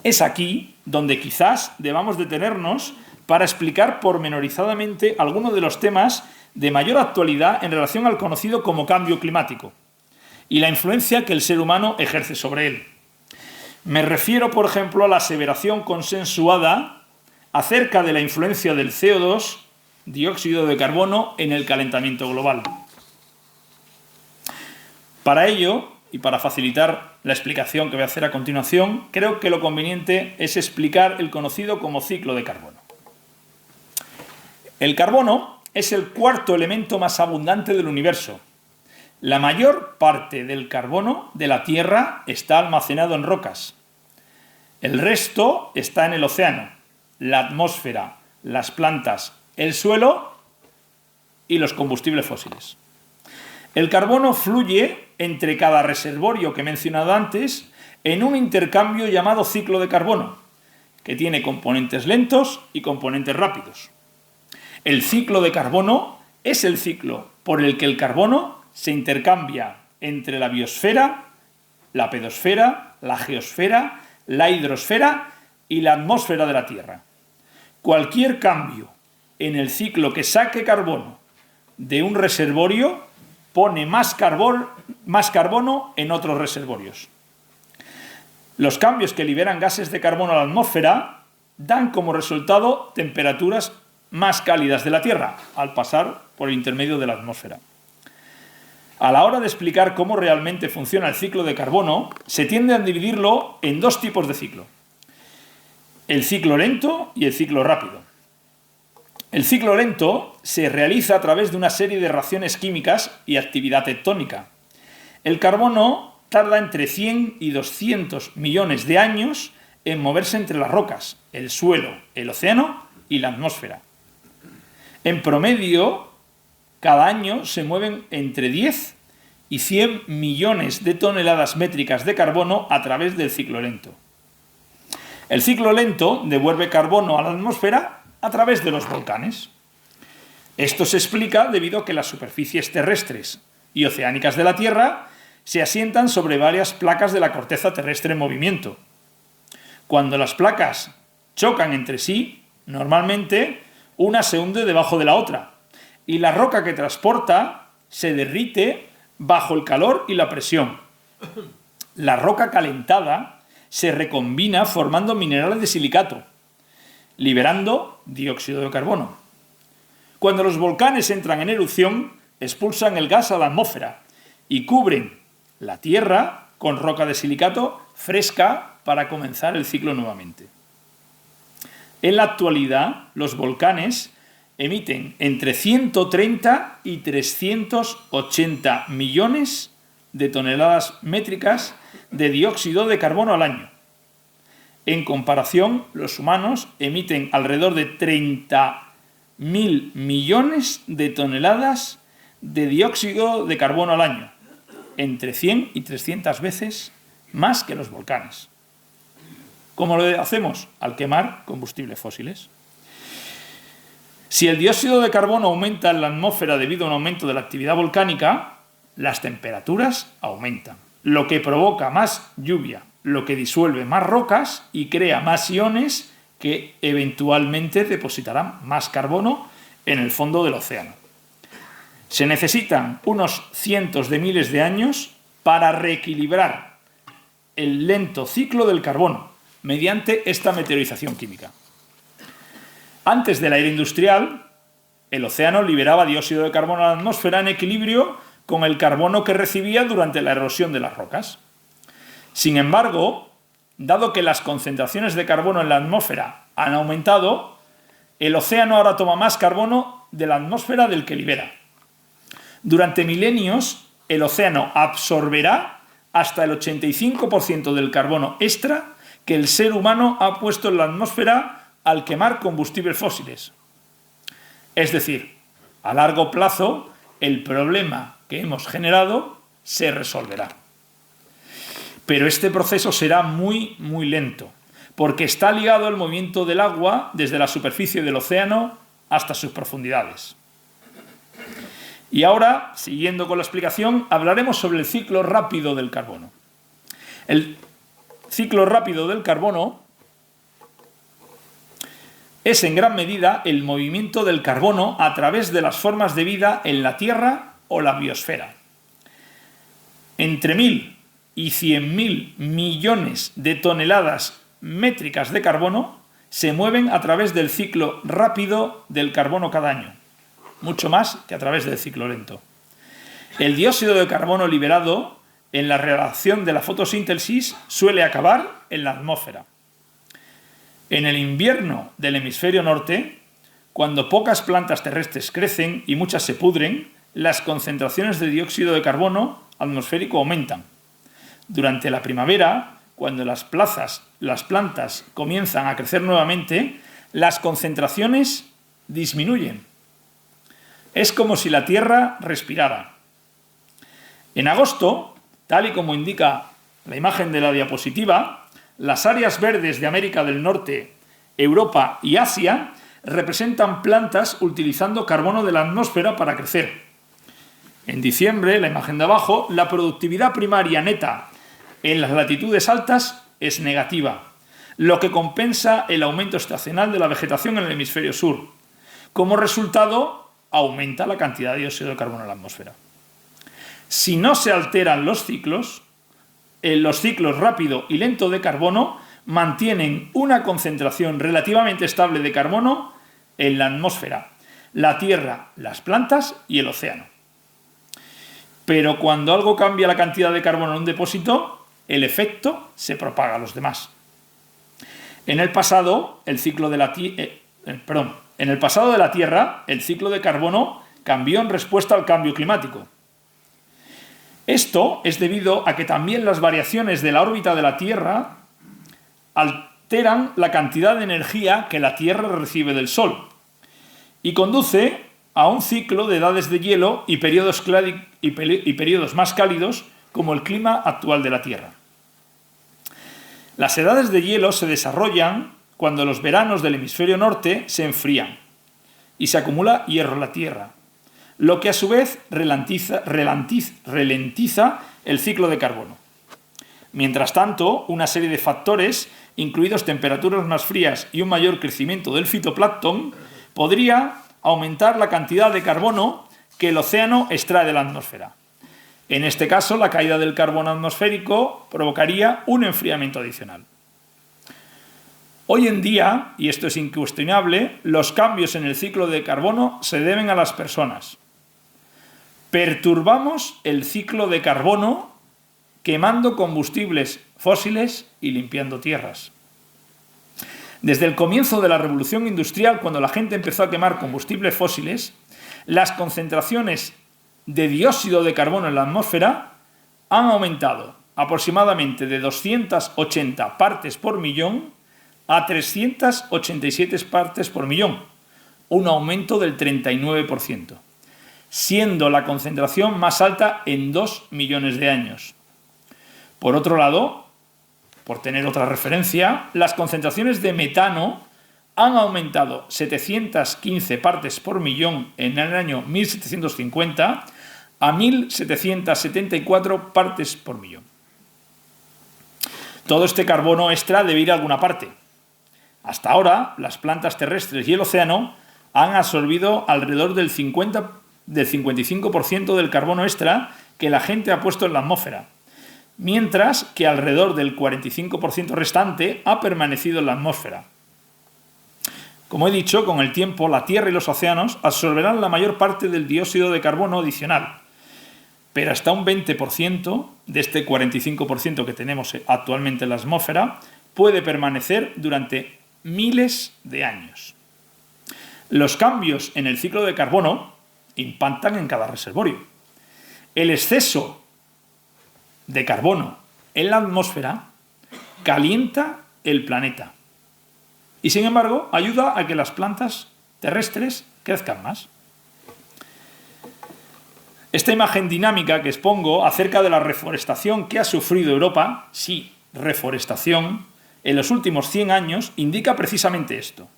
Es aquí donde quizás debamos detenernos para explicar pormenorizadamente algunos de los temas de mayor actualidad en relación al conocido como cambio climático y la influencia que el ser humano ejerce sobre él. Me refiero, por ejemplo, a la aseveración consensuada acerca de la influencia del CO2, dióxido de carbono, en el calentamiento global. Para ello, y para facilitar la explicación que voy a hacer a continuación, creo que lo conveniente es explicar el conocido como ciclo de carbono. El carbono es el cuarto elemento más abundante del universo. La mayor parte del carbono de la Tierra está almacenado en rocas. El resto está en el océano, la atmósfera, las plantas, el suelo y los combustibles fósiles. El carbono fluye entre cada reservorio que he mencionado antes en un intercambio llamado ciclo de carbono, que tiene componentes lentos y componentes rápidos. El ciclo de carbono es el ciclo por el que el carbono se intercambia entre la biosfera, la pedosfera, la geosfera, la hidrosfera y la atmósfera de la Tierra. Cualquier cambio en el ciclo que saque carbono de un reservorio pone más carbono en otros reservorios. Los cambios que liberan gases de carbono a la atmósfera dan como resultado temperaturas más cálidas de la Tierra al pasar por el intermedio de la atmósfera. A la hora de explicar cómo realmente funciona el ciclo de carbono, se tiende a dividirlo en dos tipos de ciclo: el ciclo lento y el ciclo rápido. El ciclo lento se realiza a través de una serie de reacciones químicas y actividad tectónica. El carbono tarda entre 100 y 200 millones de años en moverse entre las rocas, el suelo, el océano y la atmósfera. En promedio, cada año se mueven entre 10 y 100 millones de toneladas métricas de carbono a través del ciclo lento. El ciclo lento devuelve carbono a la atmósfera a través de los volcanes. Esto se explica debido a que las superficies terrestres y oceánicas de la Tierra se asientan sobre varias placas de la corteza terrestre en movimiento. Cuando las placas chocan entre sí, normalmente una se hunde debajo de la otra y la roca que transporta se derrite bajo el calor y la presión. La roca calentada se recombina formando minerales de silicato, liberando dióxido de carbono. Cuando los volcanes entran en erupción, expulsan el gas a la atmósfera y cubren la Tierra con roca de silicato fresca para comenzar el ciclo nuevamente. En la actualidad, los volcanes emiten entre 130 y 380 millones de toneladas métricas de dióxido de carbono al año. En comparación, los humanos emiten alrededor de 30.000 millones de toneladas de dióxido de carbono al año, entre 100 y 300 veces más que los volcanes. ¿Cómo lo hacemos? Al quemar combustibles fósiles. Si el dióxido de carbono aumenta en la atmósfera debido a un aumento de la actividad volcánica, las temperaturas aumentan, lo que provoca más lluvia, lo que disuelve más rocas y crea más iones que eventualmente depositarán más carbono en el fondo del océano. Se necesitan unos cientos de miles de años para reequilibrar el lento ciclo del carbono mediante esta meteorización química. Antes de la era industrial, el océano liberaba dióxido de carbono a la atmósfera en equilibrio con el carbono que recibía durante la erosión de las rocas. Sin embargo, dado que las concentraciones de carbono en la atmósfera han aumentado, el océano ahora toma más carbono de la atmósfera del que libera. Durante milenios, el océano absorberá hasta el 85% del carbono extra que el ser humano ha puesto en la atmósfera al quemar combustibles fósiles. Es decir, a largo plazo, el problema que hemos generado se resolverá. Pero este proceso será muy, muy lento, porque está ligado al movimiento del agua desde la superficie del océano hasta sus profundidades. Y ahora, siguiendo con la explicación, hablaremos sobre el ciclo rápido del carbono. El ciclo rápido del carbono es en gran medida el movimiento del carbono a través de las formas de vida en la Tierra o la biosfera. Entre 1.000 y 100.000 millones de toneladas métricas de carbono se mueven a través del ciclo rápido del carbono cada año, mucho más que a través del ciclo lento. El dióxido de carbono liberado en la reacción de la fotosíntesis suele acabar en la atmósfera. En el invierno del hemisferio norte, cuando pocas plantas terrestres crecen y muchas se pudren, las concentraciones de dióxido de carbono atmosférico aumentan. Durante la primavera, cuando las plantas comienzan a crecer nuevamente, las concentraciones disminuyen. Es como si la Tierra respirara. En agosto, tal y como indica la imagen de la diapositiva, las áreas verdes de América del Norte, Europa y Asia representan plantas utilizando carbono de la atmósfera para crecer. En diciembre, la imagen de abajo, la productividad primaria neta en las latitudes altas es negativa, lo que compensa el aumento estacional de la vegetación en el hemisferio sur. Como resultado, aumenta la cantidad de dióxido de carbono en la atmósfera. Si no se alteran los ciclos rápido y lento de carbono mantienen una concentración relativamente estable de carbono en la atmósfera, la Tierra, las plantas y el océano. Pero cuando algo cambia la cantidad de carbono en un depósito, el efecto se propaga a los demás. En el pasado de la Tierra, el ciclo de carbono cambió en respuesta al cambio climático. Esto es debido a que también las variaciones de la órbita de la Tierra alteran la cantidad de energía que la Tierra recibe del Sol y conduce a un ciclo de edades de hielo y periodos más cálidos como el clima actual de la Tierra. Las edades de hielo se desarrollan cuando los veranos del hemisferio norte se enfrían y se acumula hierro en la Tierra, lo que a su vez ralentiza el ciclo de carbono. Mientras tanto, una serie de factores, incluidos temperaturas más frías y un mayor crecimiento del fitoplancton, podría aumentar la cantidad de carbono que el océano extrae de la atmósfera. En este caso, la caída del carbono atmosférico provocaría un enfriamiento adicional. Hoy en día, y esto es incuestionable, los cambios en el ciclo de carbono se deben a las personas. Perturbamos el ciclo de carbono quemando combustibles fósiles y limpiando tierras. Desde el comienzo de la revolución industrial, cuando la gente empezó a quemar combustibles fósiles, las concentraciones de dióxido de carbono en la atmósfera han aumentado aproximadamente de 280 partes por millón a 387 partes por millón, un aumento del 39%. Siendo la concentración más alta en 2 millones de años. Por otro lado, por tener otra referencia, las concentraciones de metano han aumentado 715 partes por millón en el año 1750 a 1.774 partes por millón. Todo este carbono extra debe ir a alguna parte. Hasta ahora, las plantas terrestres y el océano han absorbido alrededor del 55% del carbono extra que la gente ha puesto en la atmósfera, mientras que alrededor del 45% restante ha permanecido en la atmósfera. Como he dicho, con el tiempo la Tierra y los océanos absorberán la mayor parte del dióxido de carbono adicional, pero hasta un 20% de este 45% que tenemos actualmente en la atmósfera puede permanecer durante miles de años. Los cambios en el ciclo de carbono impactan en cada reservorio. El exceso de carbono en la atmósfera calienta el planeta y, sin embargo, ayuda a que las plantas terrestres crezcan más. Esta imagen dinámica que expongo acerca de la reforestación que ha sufrido Europa, sí, reforestación, en los últimos 100 años, indica precisamente esto: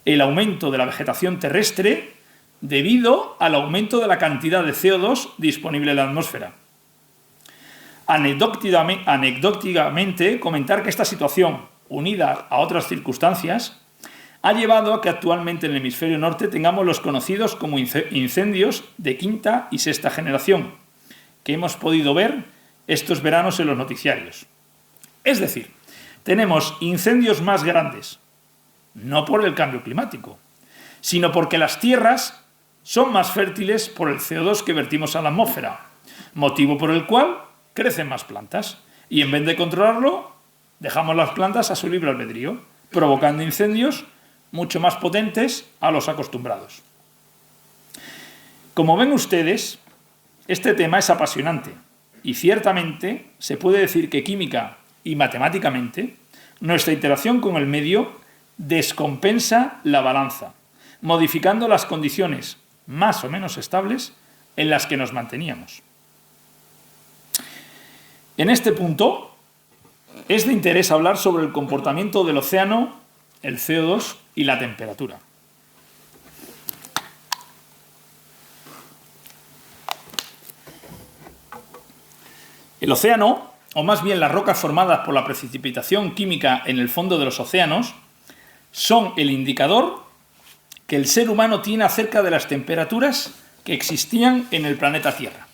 el aumento de la vegetación terrestre debido al aumento de la cantidad de CO2 disponible en la atmósfera. Anecdóticamente, comentar que esta situación, unida a otras circunstancias, ha llevado a que actualmente en el hemisferio norte tengamos los conocidos como incendios de quinta y sexta generación, que hemos podido ver estos veranos en los noticiarios. Es decir, tenemos incendios más grandes, no por el cambio climático, sino porque las tierras son más fértiles por el CO2 que vertimos a la atmósfera, motivo por el cual crecen más plantas, y en vez de controlarlo, dejamos las plantas a su libre albedrío, provocando incendios mucho más potentes a los acostumbrados. Como ven ustedes, este tema es apasionante y ciertamente se puede decir que química y matemáticamente nuestra interacción con el medio descompensa la balanza, modificando las condiciones más o menos estables en las que nos manteníamos. En este punto es de interés hablar sobre el comportamiento del océano, el CO2 y la temperatura. El océano, o más bien las rocas formadas por la precipitación química en el fondo de los océanos, son el indicador que el ser humano tiene acerca de las temperaturas que existían en el planeta Tierra.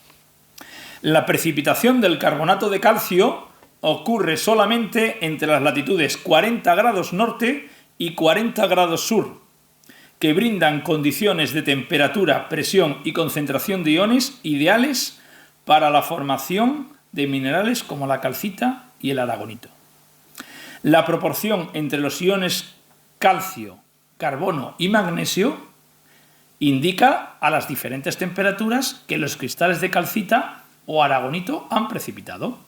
La precipitación del carbonato de calcio ocurre solamente entre las latitudes 40 grados norte y 40 grados sur, que brindan condiciones de temperatura, presión y concentración de iones ideales para la formación de minerales como la calcita y el aragonito. La proporción entre los iones calcio, carbono y magnesio indica a las diferentes temperaturas que los cristales de calcita o aragonito han precipitado.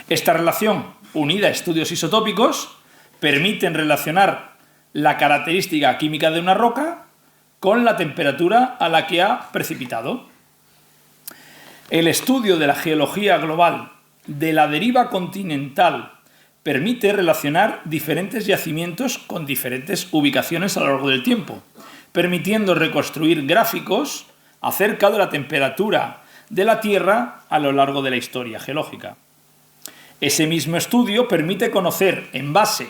Esta relación, unida a estudios isotópicos, permiten relacionar la característica química de una roca con la temperatura a la que ha precipitado. El estudio de la geología global de la deriva continental permite relacionar diferentes yacimientos con diferentes ubicaciones a lo largo del tiempo, permitiendo reconstruir gráficos acerca de la temperatura de la Tierra a lo largo de la historia geológica. Ese mismo estudio permite conocer, en base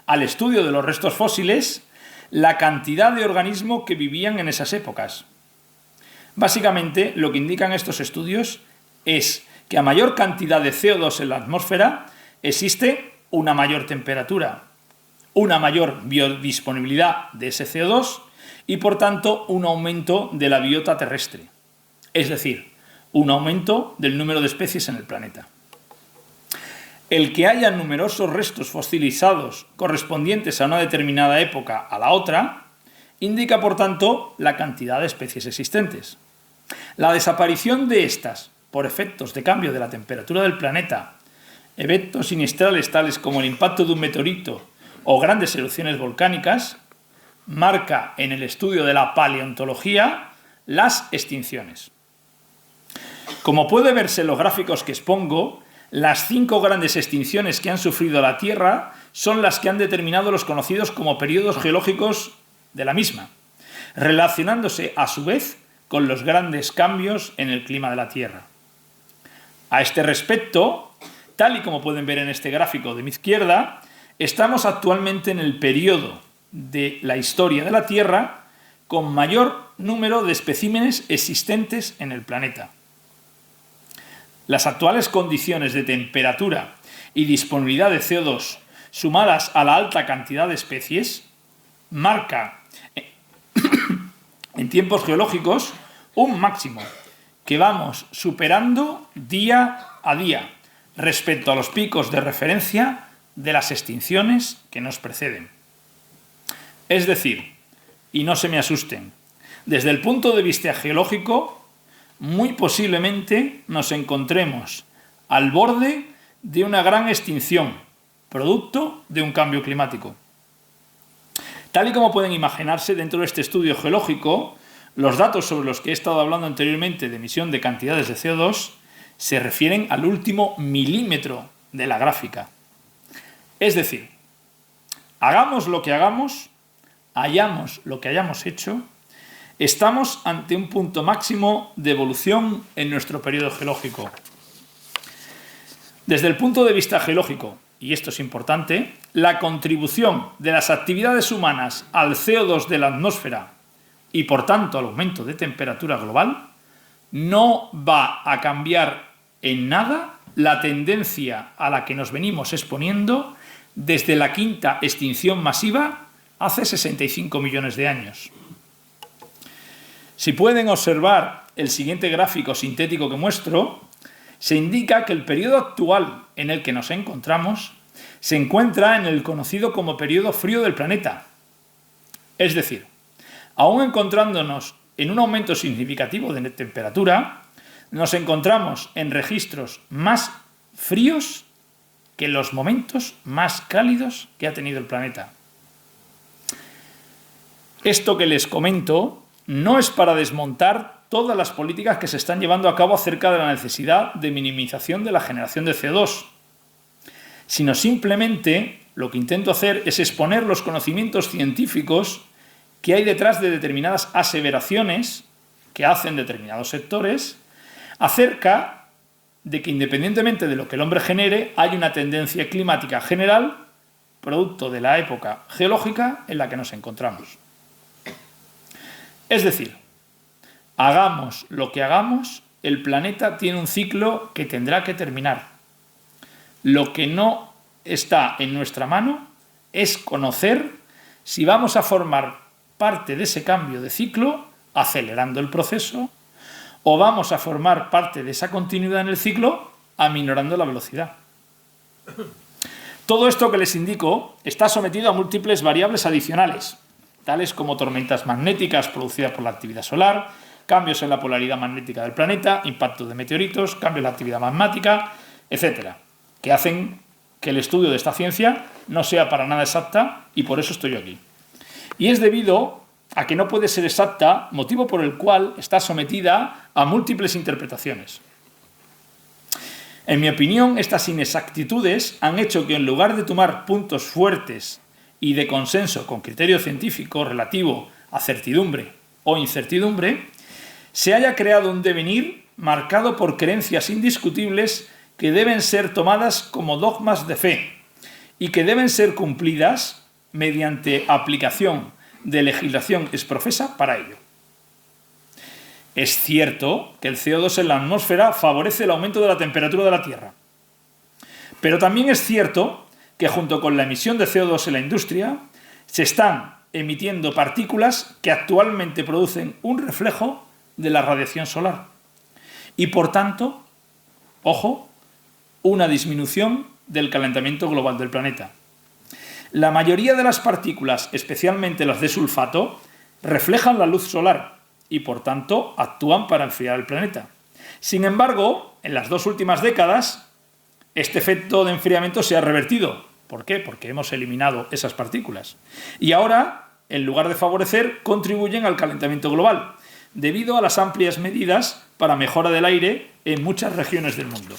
al estudio de los restos fósiles, la cantidad de organismos que vivían en esas épocas. Básicamente, lo que indican estos estudios es que a mayor cantidad de CO2 en la atmósfera existe una mayor temperatura, una mayor biodisponibilidad de ese CO2 y, por tanto, un aumento de la biota terrestre, es decir, un aumento del número de especies en el planeta. El que haya numerosos restos fosilizados correspondientes a una determinada época a la otra indica, por tanto, la cantidad de especies existentes. La desaparición de estas por efectos de cambio de la temperatura del planeta, eventos siniestrales tales como el impacto de un meteorito o grandes erupciones volcánicas, marca en el estudio de la paleontología las extinciones. Como puede verse en los gráficos que expongo, las 5 grandes extinciones que han sufrido la Tierra son las que han determinado los conocidos como periodos geológicos de la misma, relacionándose a su vez con los grandes cambios en el clima de la Tierra. A este respecto, tal y como pueden ver en este gráfico de mi izquierda, estamos actualmente en el periodo de la historia de la Tierra con mayor número de especímenes existentes en el planeta. Las actuales condiciones de temperatura y disponibilidad de CO2 sumadas a la alta cantidad de especies marca en tiempos geológicos un máximo que vamos superando día a día respecto a los picos de referencia de las extinciones que nos preceden. Es decir, y no se me asusten, desde el punto de vista geológico muy posiblemente nos encontremos al borde de una gran extinción, producto de un cambio climático. Tal y como pueden imaginarse, dentro de este estudio geológico, los datos sobre los que he estado hablando anteriormente de emisión de cantidades de CO2 se refieren al último milímetro de la gráfica. Es decir, hagamos lo que hagamos, hayamos lo que hayamos hecho, estamos ante un punto máximo de evolución en nuestro periodo geológico. Desde el punto de vista geológico, y esto es importante, la contribución de las actividades humanas al CO2 de la atmósfera y por tanto al aumento de temperatura global no va a cambiar en nada la tendencia a la que nos venimos exponiendo desde la quinta extinción masiva hace 65 millones de años. Si pueden observar el siguiente gráfico sintético que muestro, se indica que el periodo actual en el que nos encontramos se encuentra en el conocido como periodo frío del planeta. Es decir, aún encontrándonos en un aumento significativo de temperatura, nos encontramos en registros más fríos que los momentos más cálidos que ha tenido el planeta. Esto que les comento no es para desmontar todas las políticas que se están llevando a cabo acerca de la necesidad de minimización de la generación de CO2, sino simplemente lo que intento hacer es exponer los conocimientos científicos que hay detrás de determinadas aseveraciones que hacen determinados sectores acerca de que, independientemente de lo que el hombre genere, hay una tendencia climática general producto de la época geológica en la que nos encontramos. Es decir, hagamos lo que hagamos, el planeta tiene un ciclo que tendrá que terminar. Lo que no está en nuestra mano es conocer si vamos a formar parte de ese cambio de ciclo, acelerando el proceso, o vamos a formar parte de esa continuidad en el ciclo, aminorando la velocidad. Todo esto que les indico está sometido a múltiples variables adicionales, tales como tormentas magnéticas producidas por la actividad solar, cambios en la polaridad magnética del planeta, impacto de meteoritos, cambios en la actividad magmática, etc., que hacen que el estudio de esta ciencia no sea para nada exacta y por eso estoy aquí. Y es debido a que no puede ser exacta, motivo por el cual está sometida a múltiples interpretaciones. En mi opinión, estas inexactitudes han hecho que en lugar de tomar puntos fuertes y de consenso con criterio científico relativo a certidumbre o incertidumbre, se haya creado un devenir marcado por creencias indiscutibles que deben ser tomadas como dogmas de fe y que deben ser cumplidas mediante aplicación de legislación exprofesa para ello. Es cierto que el CO2 en la atmósfera favorece el aumento de la temperatura de la Tierra, pero también es cierto que junto con la emisión de CO2 en la industria se están emitiendo partículas que actualmente producen un reflejo de la radiación solar y, por tanto, ojo, una disminución del calentamiento global del planeta. La mayoría de las partículas, especialmente las de sulfato, reflejan la luz solar y, por tanto, actúan para enfriar el planeta. Sin embargo, en las 2 últimas décadas, este efecto de enfriamiento se ha revertido. ¿Por qué? Porque hemos eliminado esas partículas. Y ahora, en lugar de favorecer, contribuyen al calentamiento global, debido a las amplias medidas para mejora del aire en muchas regiones del mundo.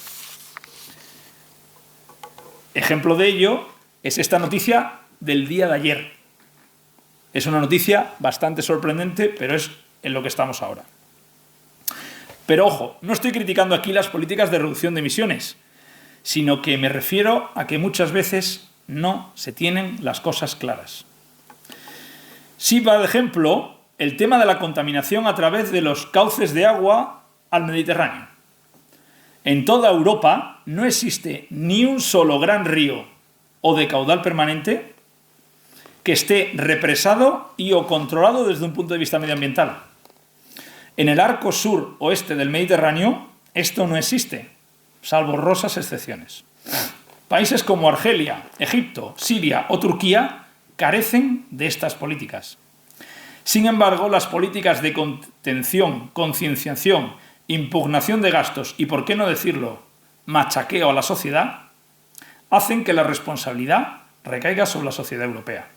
Ejemplo de ello es esta noticia del día de ayer. Es una noticia bastante sorprendente, pero es en lo que estamos ahora. Pero ojo, no estoy criticando aquí las políticas de reducción de emisiones, sino que me refiero a que muchas veces no se tienen las cosas claras. Si, por ejemplo, el tema de la contaminación a través de los cauces de agua al Mediterráneo. En toda Europa no existe ni un solo gran río o de caudal permanente que esté represado y o controlado desde un punto de vista medioambiental. En el arco sur-oeste del Mediterráneo esto no existe, salvo honrosas excepciones. Países como Argelia, Egipto, Siria o Turquía carecen de estas políticas. Sin embargo, las políticas de contención, concienciación impugnación de gastos y, por qué no decirlo, machaqueo a la sociedad, hacen que la responsabilidad recaiga sobre la sociedad europea.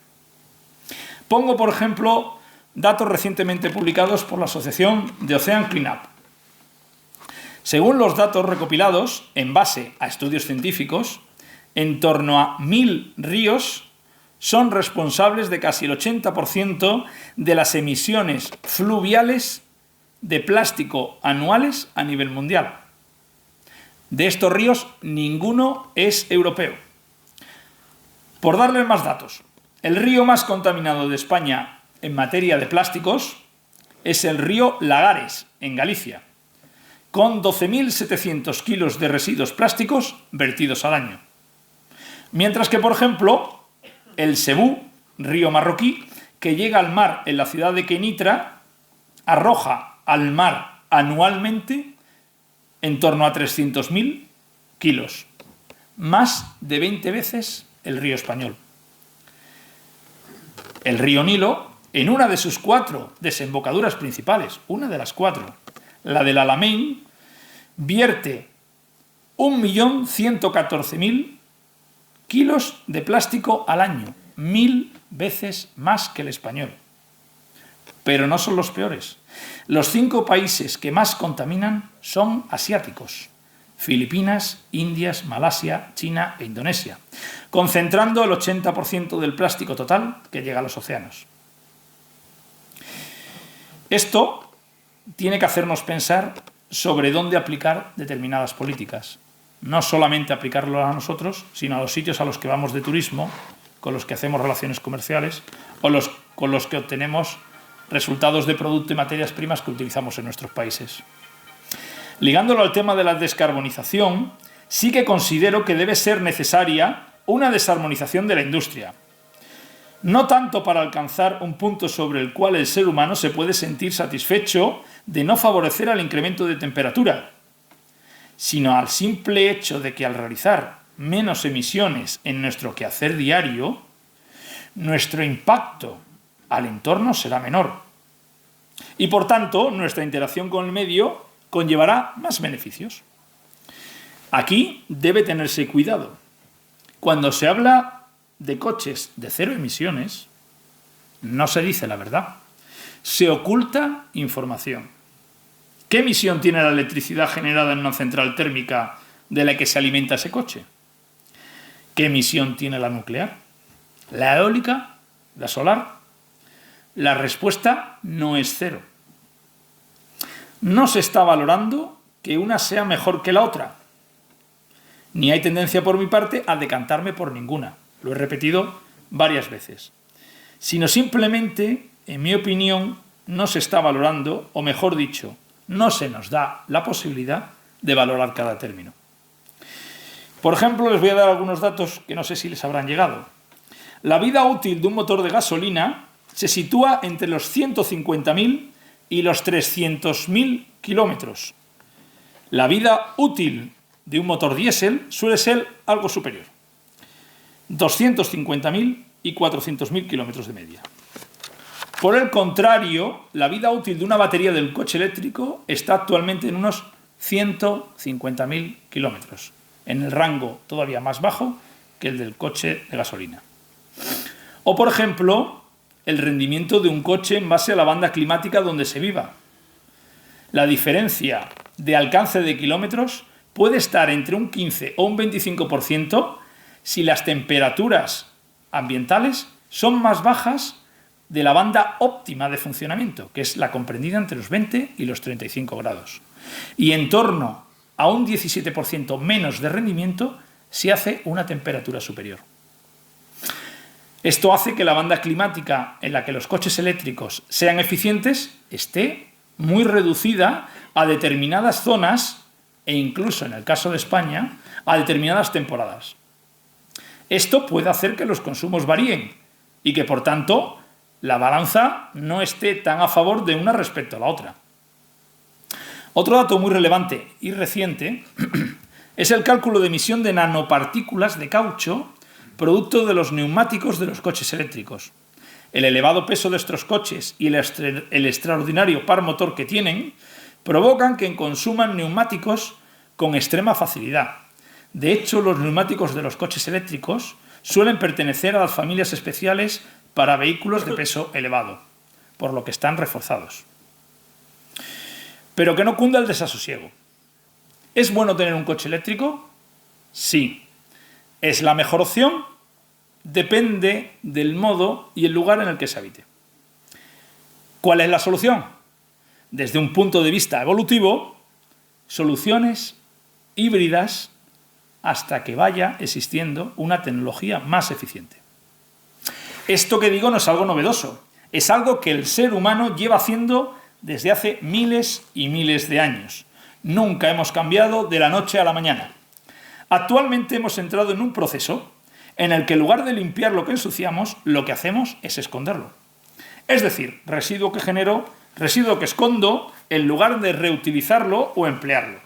Pongo, por ejemplo, datos recientemente publicados por la Asociación de Ocean Cleanup. Según los datos recopilados, en base a estudios científicos, en torno a 1.000 ríos son responsables de casi el 80% de las emisiones fluviales de plástico anuales a nivel mundial. De estos ríos, ninguno es europeo. Por darles más datos, el río más contaminado de España en materia de plásticos es el río Lagares, en Galicia, con 12.700 kilos de residuos plásticos vertidos al año. Mientras que, por ejemplo, el Cebú, río marroquí, que llega al mar en la ciudad de Kenitra, arroja al mar anualmente en torno a 300.000 kilos, más de 20 veces el río español. El río Nilo, en una de sus 4 desembocaduras principales, una de las 4, la del Alamein, vierte 1.114.000 kilos de plástico al año, 1.000 veces más que el español. Pero no son los peores. Los 5 países que más contaminan son asiáticos: Filipinas, Indias, Malasia, China e Indonesia, concentrando el 80% del plástico total que llega a los océanos. Esto tiene que hacernos pensar sobre dónde aplicar determinadas políticas. No solamente aplicarlo a nosotros, sino a los sitios a los que vamos de turismo, con los que hacemos relaciones comerciales o con los que obtenemos resultados de producto y materias primas que utilizamos en nuestros países. Ligándolo al tema de la descarbonización, sí que considero que debe ser necesaria una desarmonización de la industria. No tanto para alcanzar un punto sobre el cual el ser humano se puede sentir satisfecho de no favorecer al incremento de temperatura, sino al simple hecho de que al realizar menos emisiones en nuestro quehacer diario, nuestro impacto al entorno será menor. Y por tanto, nuestra interacción con el medio conllevará más beneficios. Aquí debe tenerse cuidado. Cuando se habla de coches de 0 emisiones, no se dice la verdad. Se oculta información. ¿Qué emisión tiene la electricidad generada en una central térmica de la que se alimenta ese coche? ¿Qué emisión tiene la nuclear? ¿La eólica? ¿La solar? La respuesta no es 0. No se está valorando que una sea mejor que la otra. Ni hay tendencia por mi parte a decantarme por ninguna. Lo he repetido varias veces. Sino simplemente, en mi opinión, no se está valorando, o mejor dicho, no se nos da la posibilidad de valorar cada término. Por ejemplo, les voy a dar algunos datos que no sé si les habrán llegado. La vida útil de un motor de gasolina se sitúa entre los 150.000 y los 300.000 kilómetros. La vida útil de un motor diésel suele ser algo superior: 250.000 y 400.000 kilómetros de media. Por el contrario, la vida útil de una batería del coche eléctrico está actualmente en unos 150.000 kilómetros, en el rango todavía más bajo que el del coche de gasolina. O, por ejemplo, el rendimiento de un coche en base a la banda climática donde se viva. La diferencia de alcance de kilómetros puede estar entre un 15 o un 25% si las temperaturas ambientales son más bajas de la banda óptima de funcionamiento, que es la comprendida entre los 20 y los 35 grados. Y en torno a un 17% menos de rendimiento si hace una temperatura superior. Esto hace que la banda climática en la que los coches eléctricos sean eficientes esté muy reducida a determinadas zonas e incluso, en el caso de España, a determinadas temporadas. Esto puede hacer que los consumos varíen y que, por tanto, la balanza no esté tan a favor de una respecto a la otra. Otro dato muy relevante y reciente es el cálculo de emisión de nanopartículas de caucho producto de los neumáticos de los coches eléctricos. El elevado peso de estos coches y el extraordinario par motor que tienen provocan que consuman neumáticos con extrema facilidad. De hecho, los neumáticos de los coches eléctricos suelen pertenecer a las familias especiales para vehículos de peso elevado, por lo que están reforzados. Pero que no cunda el desasosiego. ¿Es bueno tener un coche eléctrico? Sí. ¿Es la mejor opción? Depende del modo y el lugar en el que se habite. ¿Cuál es la solución? Desde un punto de vista evolutivo, soluciones híbridas hasta que vaya existiendo una tecnología más eficiente. Esto que digo no es algo novedoso, es algo que el ser humano lleva haciendo desde hace miles y miles de años. Nunca hemos cambiado de la noche a la mañana. Actualmente hemos entrado en un proceso en el que en lugar de limpiar lo que ensuciamos, lo que hacemos es esconderlo. Es decir, residuo que genero, residuo que escondo, en lugar de reutilizarlo o emplearlo.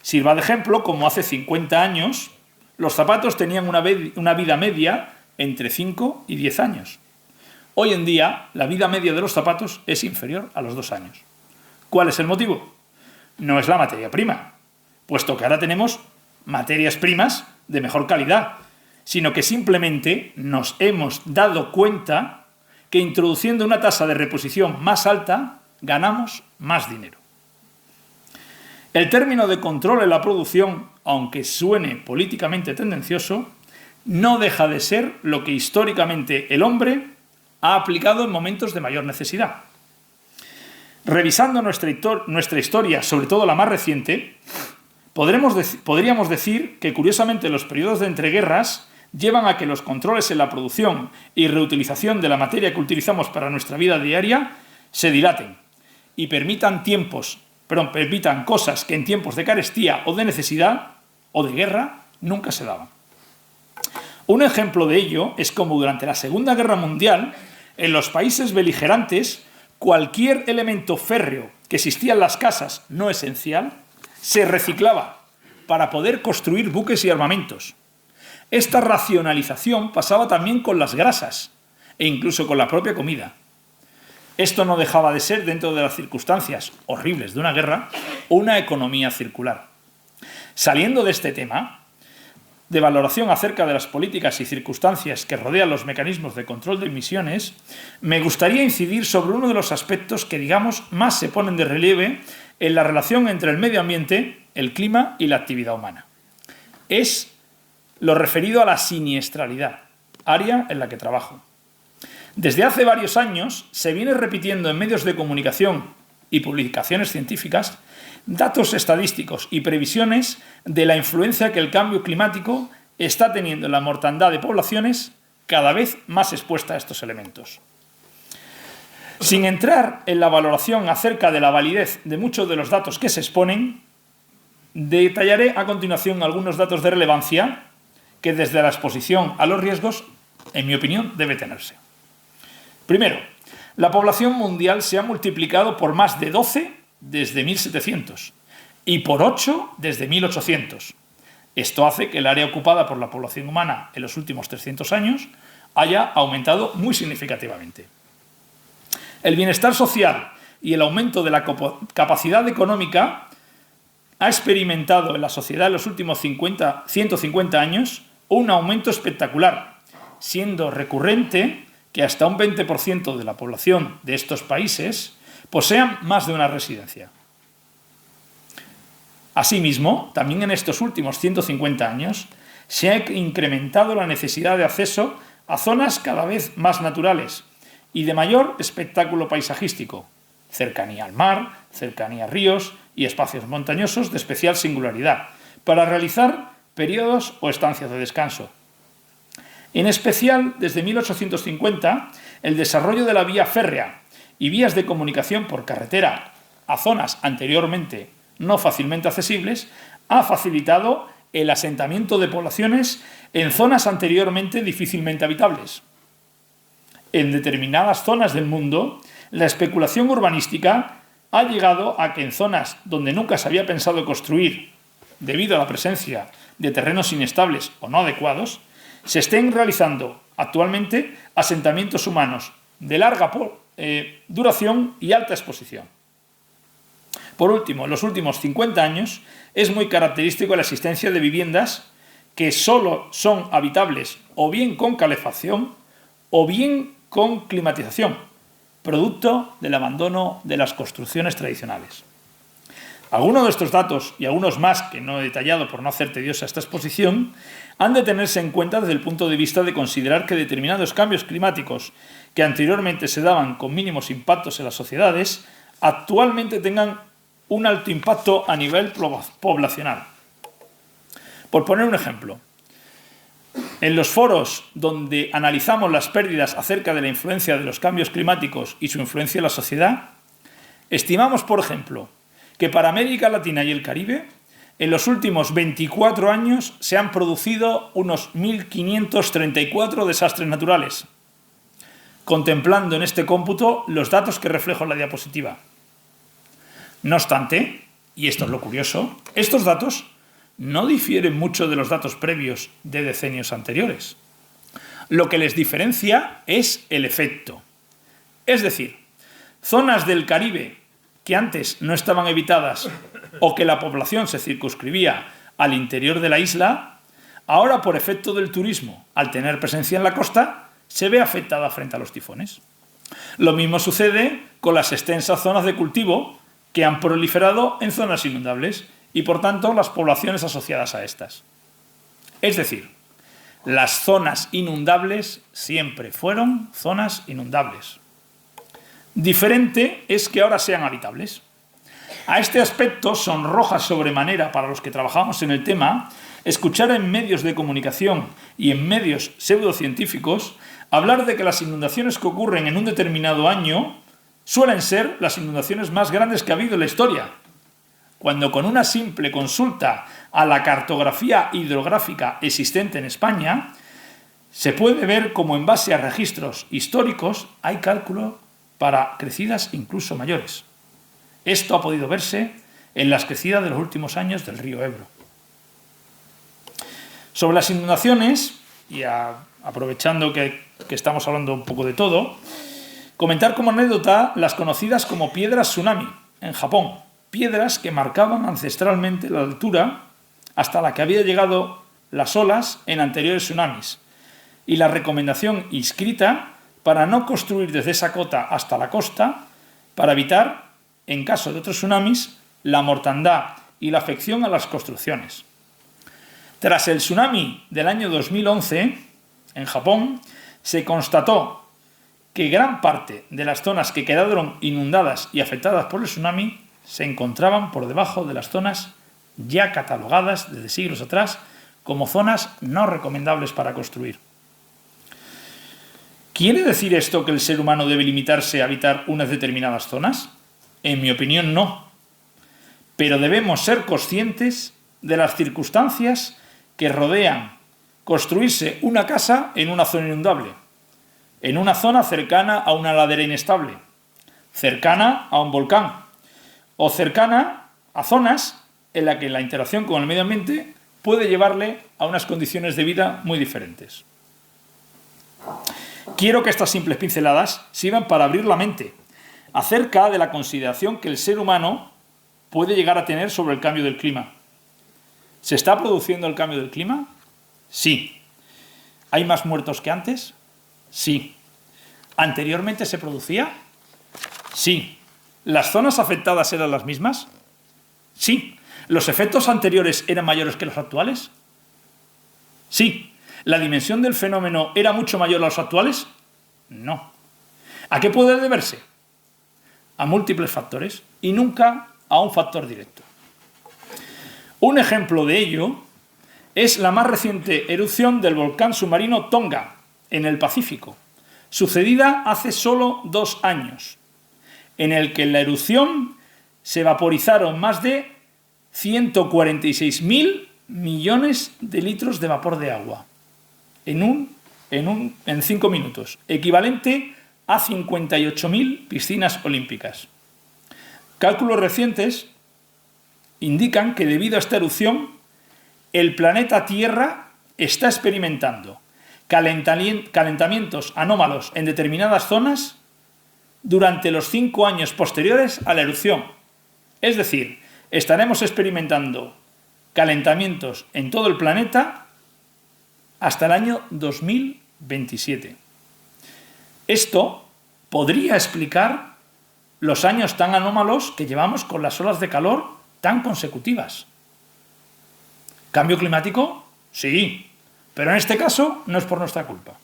Sirva de ejemplo, como hace 50 años, los zapatos tenían una vida media entre 5 y 10 años. Hoy en día, la vida media de los zapatos es inferior a los 2 años. ¿Cuál es el motivo? No es la materia prima, puesto que ahora tenemos materias primas de mejor calidad, sino que simplemente nos hemos dado cuenta que introduciendo una tasa de reposición más alta, ganamos más dinero. El término de control en la producción, aunque suene políticamente tendencioso, no deja de ser lo que históricamente el hombre ha aplicado en momentos de mayor necesidad. Revisando nuestra historia, sobre todo la más reciente, podríamos decir que curiosamente los periodos de entreguerras llevan a que los controles en la producción y reutilización de la materia que utilizamos para nuestra vida diaria se dilaten y permitan cosas que en tiempos de carestía o de necesidad o de guerra nunca se daban. Un ejemplo de ello es como durante la Segunda Guerra Mundial, en los países beligerantes, cualquier elemento férreo que existía en las casas no esencial se reciclaba para poder construir buques y armamentos. Esta racionalización pasaba también con las grasas e incluso con la propia comida. Esto no dejaba de ser, dentro de las circunstancias horribles de una guerra, una economía circular. Saliendo de este tema, de valoración acerca de las políticas y circunstancias que rodean los mecanismos de control de emisiones, me gustaría incidir sobre uno de los aspectos que, digamos, más se ponen de relieve en la relación entre el medio ambiente, el clima y la actividad humana. Es lo referido a la siniestralidad, área en la que trabajo. Desde hace varios años se viene repitiendo en medios de comunicación y publicaciones científicas datos estadísticos y previsiones de la influencia que el cambio climático está teniendo en la mortandad de poblaciones cada vez más expuesta a estos elementos. Sin entrar en la valoración acerca de la validez de muchos de los datos que se exponen, detallaré a continuación algunos datos de relevancia que desde la exposición a los riesgos, en mi opinión, debe tenerse. Primero, la población mundial se ha multiplicado por más de 12 desde 1700 y por 8 desde 1800. Esto hace que el área ocupada por la población humana en los últimos 300 años haya aumentado muy significativamente. El bienestar social y el aumento de la capacidad económica ha experimentado en la sociedad en los últimos 150 años un aumento espectacular, siendo recurrente que hasta un 20% de la población de estos países posean más de una residencia. Asimismo, también en estos últimos 150 años se ha incrementado la necesidad de acceso a zonas cada vez más naturales y de mayor espectáculo paisajístico, cercanía al mar, cercanía a ríos y espacios montañosos de especial singularidad, para realizar periodos o estancias de descanso. En especial, desde 1850, el desarrollo de la vía férrea y vías de comunicación por carretera a zonas anteriormente no fácilmente accesibles ha facilitado el asentamiento de poblaciones en zonas anteriormente difícilmente habitables. En determinadas zonas del mundo, la especulación urbanística ha llegado a que en zonas donde nunca se había pensado construir, debido a la presencia de terrenos inestables o no adecuados, se estén realizando actualmente asentamientos humanos de larga duración y alta exposición. Por último, en los últimos 50 años es muy característico la existencia de viviendas que solo son habitables o bien con calefacción o bien con climatización, producto del abandono de las construcciones tradicionales. Algunos de estos datos, y algunos más que no he detallado por no hacer tediosa esta exposición, han de tenerse en cuenta desde el punto de vista de considerar que determinados cambios climáticos que anteriormente se daban con mínimos impactos en las sociedades, actualmente tengan un alto impacto a nivel poblacional. Por poner un ejemplo, en los foros donde analizamos las pérdidas acerca de la influencia de los cambios climáticos y su influencia en la sociedad, estimamos, por ejemplo, que para América Latina y el Caribe, en los últimos 24 años se han producido unos 1.534 desastres naturales, contemplando en este cómputo los datos que reflejo en la diapositiva. No obstante, y esto es lo curioso, estos datos no difieren mucho de los datos previos de decenios anteriores. Lo que les diferencia es el efecto. Es decir, zonas del Caribe que antes no estaban habitadas o que la población se circunscribía al interior de la isla, ahora por efecto del turismo, al tener presencia en la costa, se ve afectada frente a los tifones. Lo mismo sucede con las extensas zonas de cultivo que han proliferado en zonas inundables y, por tanto, las poblaciones asociadas a estas. Es decir, las zonas inundables siempre fueron zonas inundables. Diferente es que ahora sean habitables. A este aspecto sonroja sobremanera para los que trabajamos en el tema escuchar en medios de comunicación y en medios pseudocientíficos hablar de que las inundaciones que ocurren en un determinado año suelen ser las inundaciones más grandes que ha habido en la historia, cuando con una simple consulta a la cartografía hidrográfica existente en España se puede ver cómo en base a registros históricos hay cálculo para crecidas incluso mayores. Esto ha podido verse en las crecidas de los últimos años del río Ebro. Sobre las inundaciones, y aprovechando que estamos hablando un poco de todo, comentar como anécdota las conocidas como piedras tsunami en Japón, piedras que marcaban ancestralmente la altura hasta la que había llegado las olas en anteriores tsunamis, y la recomendación inscrita para no construir desde esa cota hasta la costa para evitar, en caso de otros tsunamis, la mortandad y la afección a las construcciones. Tras el tsunami del año 2011, en Japón, se constató que gran parte de las zonas que quedaron inundadas y afectadas por el tsunami se encontraban por debajo de las zonas ya catalogadas desde siglos atrás como zonas no recomendables para construir. ¿Quiere decir esto que el ser humano debe limitarse a habitar unas determinadas zonas? En mi opinión, no. Pero debemos ser conscientes de las circunstancias que rodean construirse una casa en una zona inundable, en una zona cercana a una ladera inestable, cercana a un volcán o cercana a zonas en las que la interacción con el medio ambiente puede llevarle a unas condiciones de vida muy diferentes. Quiero que estas simples pinceladas sirvan para abrir la mente acerca de la consideración que el ser humano puede llegar a tener sobre el cambio del clima. ¿Se está produciendo el cambio del clima? Sí. ¿Hay más muertos que antes? Sí. ¿Anteriormente se producía? Sí. ¿Las zonas afectadas eran las mismas? Sí. ¿Los efectos anteriores eran mayores que los actuales? Sí. ¿La dimensión del fenómeno era mucho mayor a los actuales? No. ¿A qué puede deberse? A múltiples factores y nunca a un factor directo. Un ejemplo de ello es la más reciente erupción del volcán submarino Tonga, en el Pacífico, sucedida hace solo 2 años, en el que en la erupción se vaporizaron más de 146.000 millones de litros de vapor de agua en 5 minutos, equivalente a 58.000 piscinas olímpicas. Cálculos recientes indican que debido a esta erupción, el planeta Tierra está experimentando calentamientos anómalos en determinadas zonas durante los 5 años posteriores a la erupción. Es decir, estaremos experimentando calentamientos en todo el planeta hasta el año 2027. Esto podría explicar los años tan anómalos que llevamos con las olas de calor tan consecutivas. ¿Cambio climático? Sí, pero en este caso no es por nuestra culpa.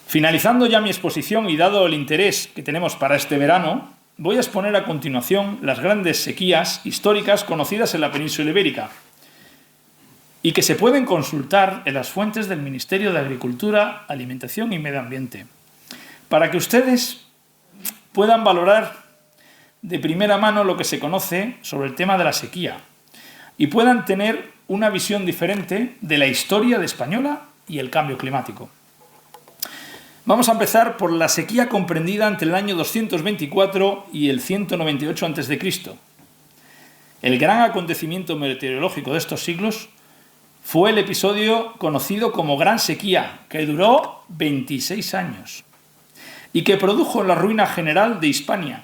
Finalizando ya mi exposición y dado el interés que tenemos para este verano, voy a exponer a continuación las grandes sequías históricas conocidas en la península ibérica y que se pueden consultar en las fuentes del Ministerio de Agricultura, Alimentación y Medio Ambiente, para que ustedes puedan valorar de primera mano lo que se conoce sobre el tema de la sequía y puedan tener una visión diferente de la historia de española y el cambio climático. Vamos a empezar por la sequía comprendida entre el año 224 y el 198 a.C. El gran acontecimiento meteorológico de estos siglos fue el episodio conocido como Gran Sequía, que duró 26 años y que produjo la ruina general de Hispania,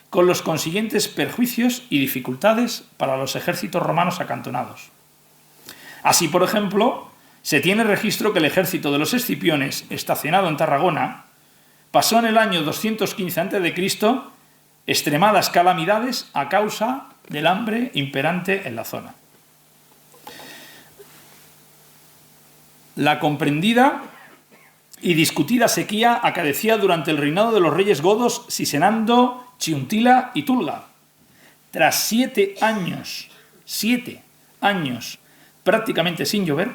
con los consiguientes perjuicios y dificultades para los ejércitos romanos acantonados. Así, por ejemplo, se tiene registro que el ejército de los Escipiones, estacionado en Tarragona, pasó en el año 215 a.C. extremadas calamidades a causa del hambre imperante en la zona. La comprendida y discutida sequía acaecía durante el reinado de los reyes godos Sisenando, Chiuntila y Tulga. Tras 7 años prácticamente sin llover,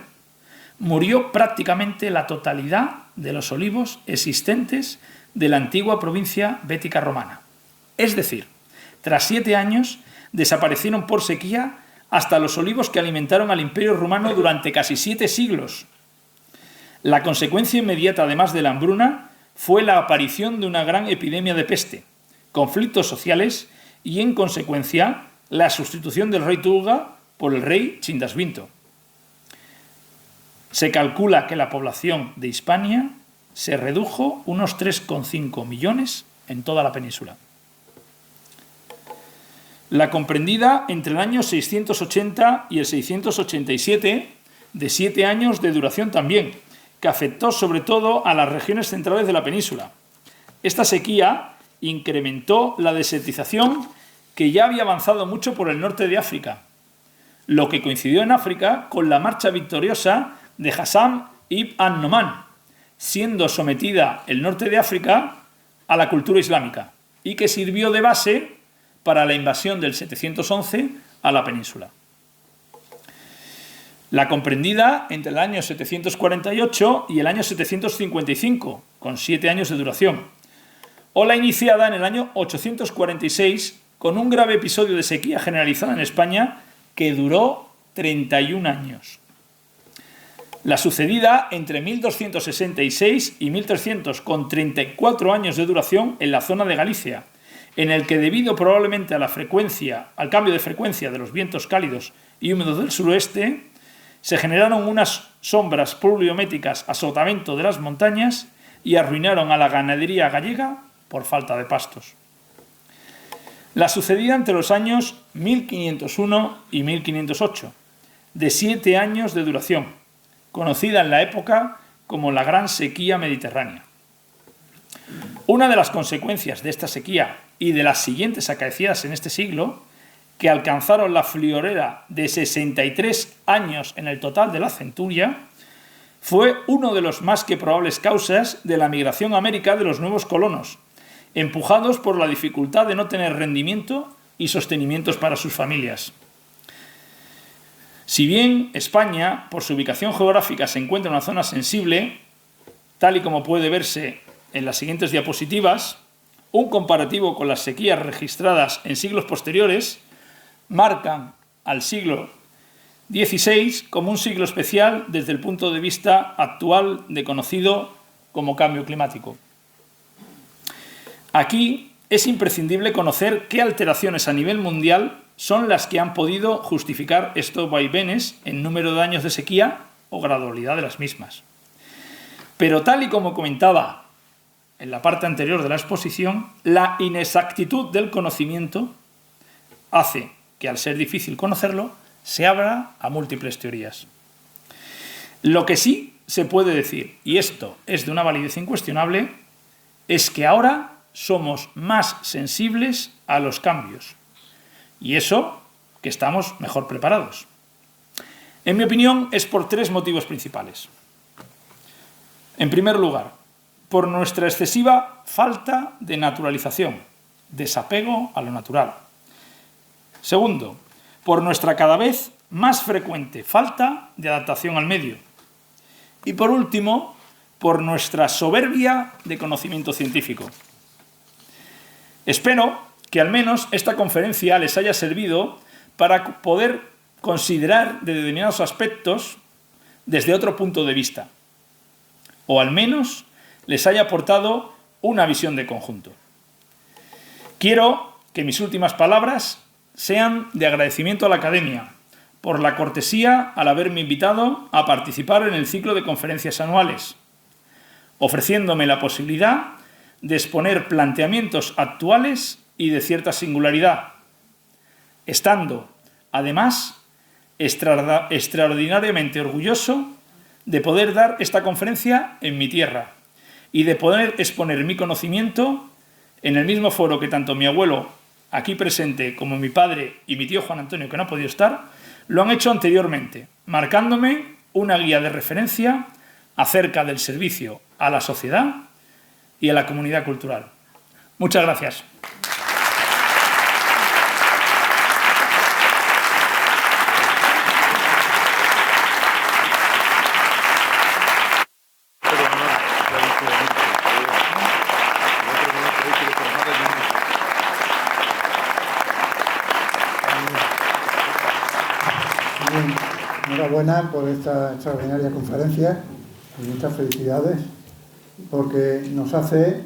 murió prácticamente la totalidad de los olivos existentes de la antigua provincia bética romana. Es decir, tras 7 años desaparecieron por sequía hasta los olivos que alimentaron al Imperio Romano durante casi 7 siglos. La consecuencia inmediata, además de la hambruna, fue la aparición de una gran epidemia de peste, conflictos sociales y, en consecuencia, la sustitución del rey Tulga por el rey Chindasvinto. Se calcula que la población de Hispania se redujo unos 3,5 millones en toda la península. La comprendida entre el año 680 y el 687, de 7 años de duración también, que afectó sobre todo a las regiones centrales de la península. Esta sequía incrementó la desertización que ya había avanzado mucho por el norte de África, lo que coincidió en África con la marcha victoriosa de Hassán ibn an-Nu'man, siendo sometida el norte de África a la cultura islámica y que sirvió de base para la invasión del 711 a la península. La comprendida entre el año 748 y el año 755, con 7 años de duración, o la iniciada en el año 846 con un grave episodio de sequía generalizada en España que duró 31 años. La sucedida entre 1266 y 1300, con 34 años de duración en la zona de Galicia, en el que debido probablemente a al cambio de frecuencia de los vientos cálidos y húmedos del suroeste, se generaron unas sombras pluviométricas a sotavento de las montañas y arruinaron a la ganadería gallega por falta de pastos. La sucedida entre los años 1501 y 1508, de 7 años de duración, conocida en la época como la Gran Sequía Mediterránea. Una de las consecuencias de esta sequía y de las siguientes acaecidas en este siglo, que alcanzaron la friolera de 63 años en el total de la centuria, fue uno de los más que probables causas de la migración a América de los nuevos colonos, empujados por la dificultad de no tener rendimiento y sostenimientos para sus familias. Si bien España, por su ubicación geográfica, se encuentra en una zona sensible, tal y como puede verse en las siguientes diapositivas, un comparativo con las sequías registradas en siglos posteriores marcan al siglo XVI como un siglo especial desde el punto de vista actual de conocido como cambio climático. Aquí es imprescindible conocer qué alteraciones a nivel mundial son las que han podido justificar estos vaivenes en número de años de sequía o gradualidad de las mismas. Pero tal y como comentaba en la parte anterior de la exposición, la inexactitud del conocimiento hace que, al ser difícil conocerlo, se abra a múltiples teorías. Lo que sí se puede decir, y esto es de una validez incuestionable, es que ahora somos más sensibles a los cambios. Y eso, que estamos mejor preparados. En mi opinión, es por 3 motivos principales. En primer lugar, por nuestra excesiva falta de naturalización, desapego a lo natural. Segundo, por nuestra cada vez más frecuente falta de adaptación al medio. Y por último, por nuestra soberbia de conocimiento científico. Espero que al menos esta conferencia les haya servido para poder considerar determinados aspectos desde otro punto de vista, o al menos les haya aportado una visión de conjunto. Quiero que mis últimas palabras sean de agradecimiento a la Academia por la cortesía al haberme invitado a participar en el ciclo de conferencias anuales, ofreciéndome la posibilidad de exponer planteamientos actuales y de cierta singularidad, estando, además, extraordinariamente orgulloso de poder dar esta conferencia en mi tierra y de poder exponer mi conocimiento en el mismo foro que tanto mi abuelo, aquí presente, como mi padre y mi tío Juan Antonio, que no ha podido estar, lo han hecho anteriormente, marcándome una guía de referencia acerca del servicio a la sociedad y a la comunidad cultural. Muchas gracias. Bien, enhorabuena por esta extraordinaria conferencia y muchas felicidades, porque nos hace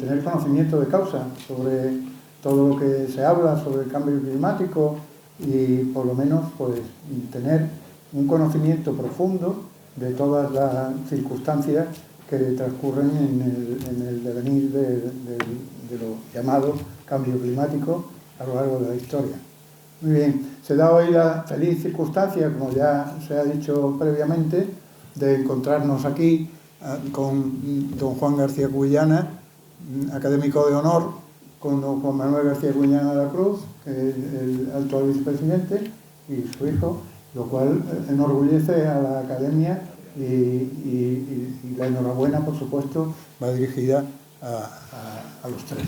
tener conocimiento de causa sobre todo lo que se habla sobre el cambio climático y por lo menos pues tener un conocimiento profundo de todas las circunstancias que transcurren en el devenir de lo llamado cambio climático a lo largo de la historia. Muy bien, se da hoy la feliz circunstancia, como ya se ha dicho previamente, de encontrarnos aquí con don Juan García Cubillana, académico de honor, con don Juan Manuel García Cubillana de la Cruz, que es el actual vicepresidente, y su hijo, lo cual enorgullece a la Academia y la enhorabuena, por supuesto, va dirigida a los 3.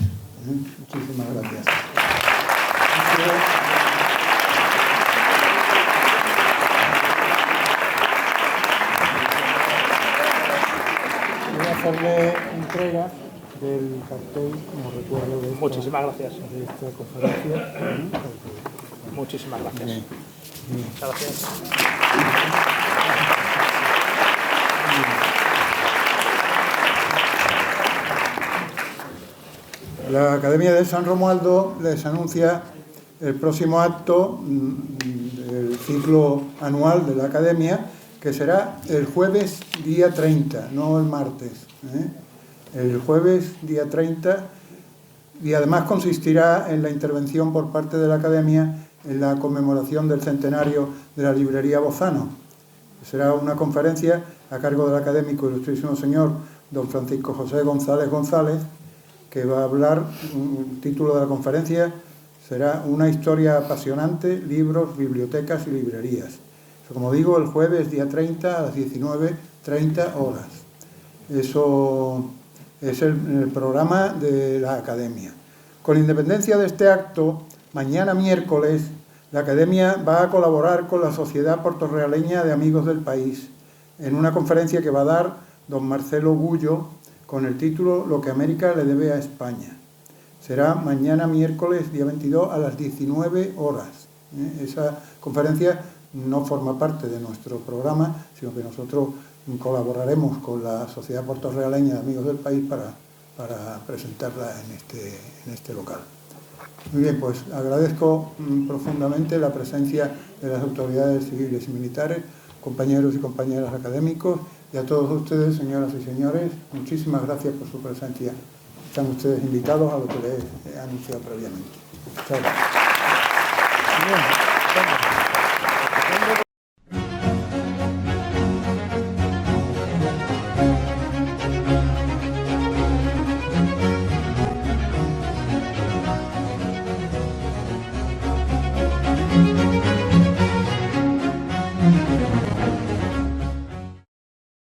Muchísimas gracias. Voy a hacerle entrega del cartel como recuerdo de Muchísimas gracias. de esta conferencia. Muchísimas gracias. Bien. Muchas gracias. La Academia de San Romualdo les anuncia el próximo acto del ciclo anual de la Academia, que será el jueves día 30, no el martes. El jueves día 30, y además consistirá en la intervención por parte de la Academia en la conmemoración del centenario de la librería Bozano. Será una conferencia a cargo del académico ilustrísimo señor don Francisco José González González, que va a hablar, el título de la conferencia será Una historia apasionante, libros, bibliotecas y librerías. Como digo, el jueves día 30 a las 19:30 horas. Eso es el programa de la Academia. Con independencia de este acto, mañana miércoles, la Academia va a colaborar con la Sociedad Portorrealeña de Amigos del País en una conferencia que va a dar don Marcelo Gullo con el título Lo que América le debe a España. Será mañana miércoles, día 22, a las 19 horas. Esa conferencia no forma parte de nuestro programa, sino que nosotros colaboraremos con la Sociedad Portorrealeña de Amigos del País para presentarla en este local. Muy bien, pues agradezco profundamente la presencia de las autoridades civiles y militares, compañeros y compañeras académicos, Y a todos ustedes, señoras y señores, muchísimas gracias por su presencia. Están ustedes invitados a lo que les he anunciado previamente. Muchas gracias.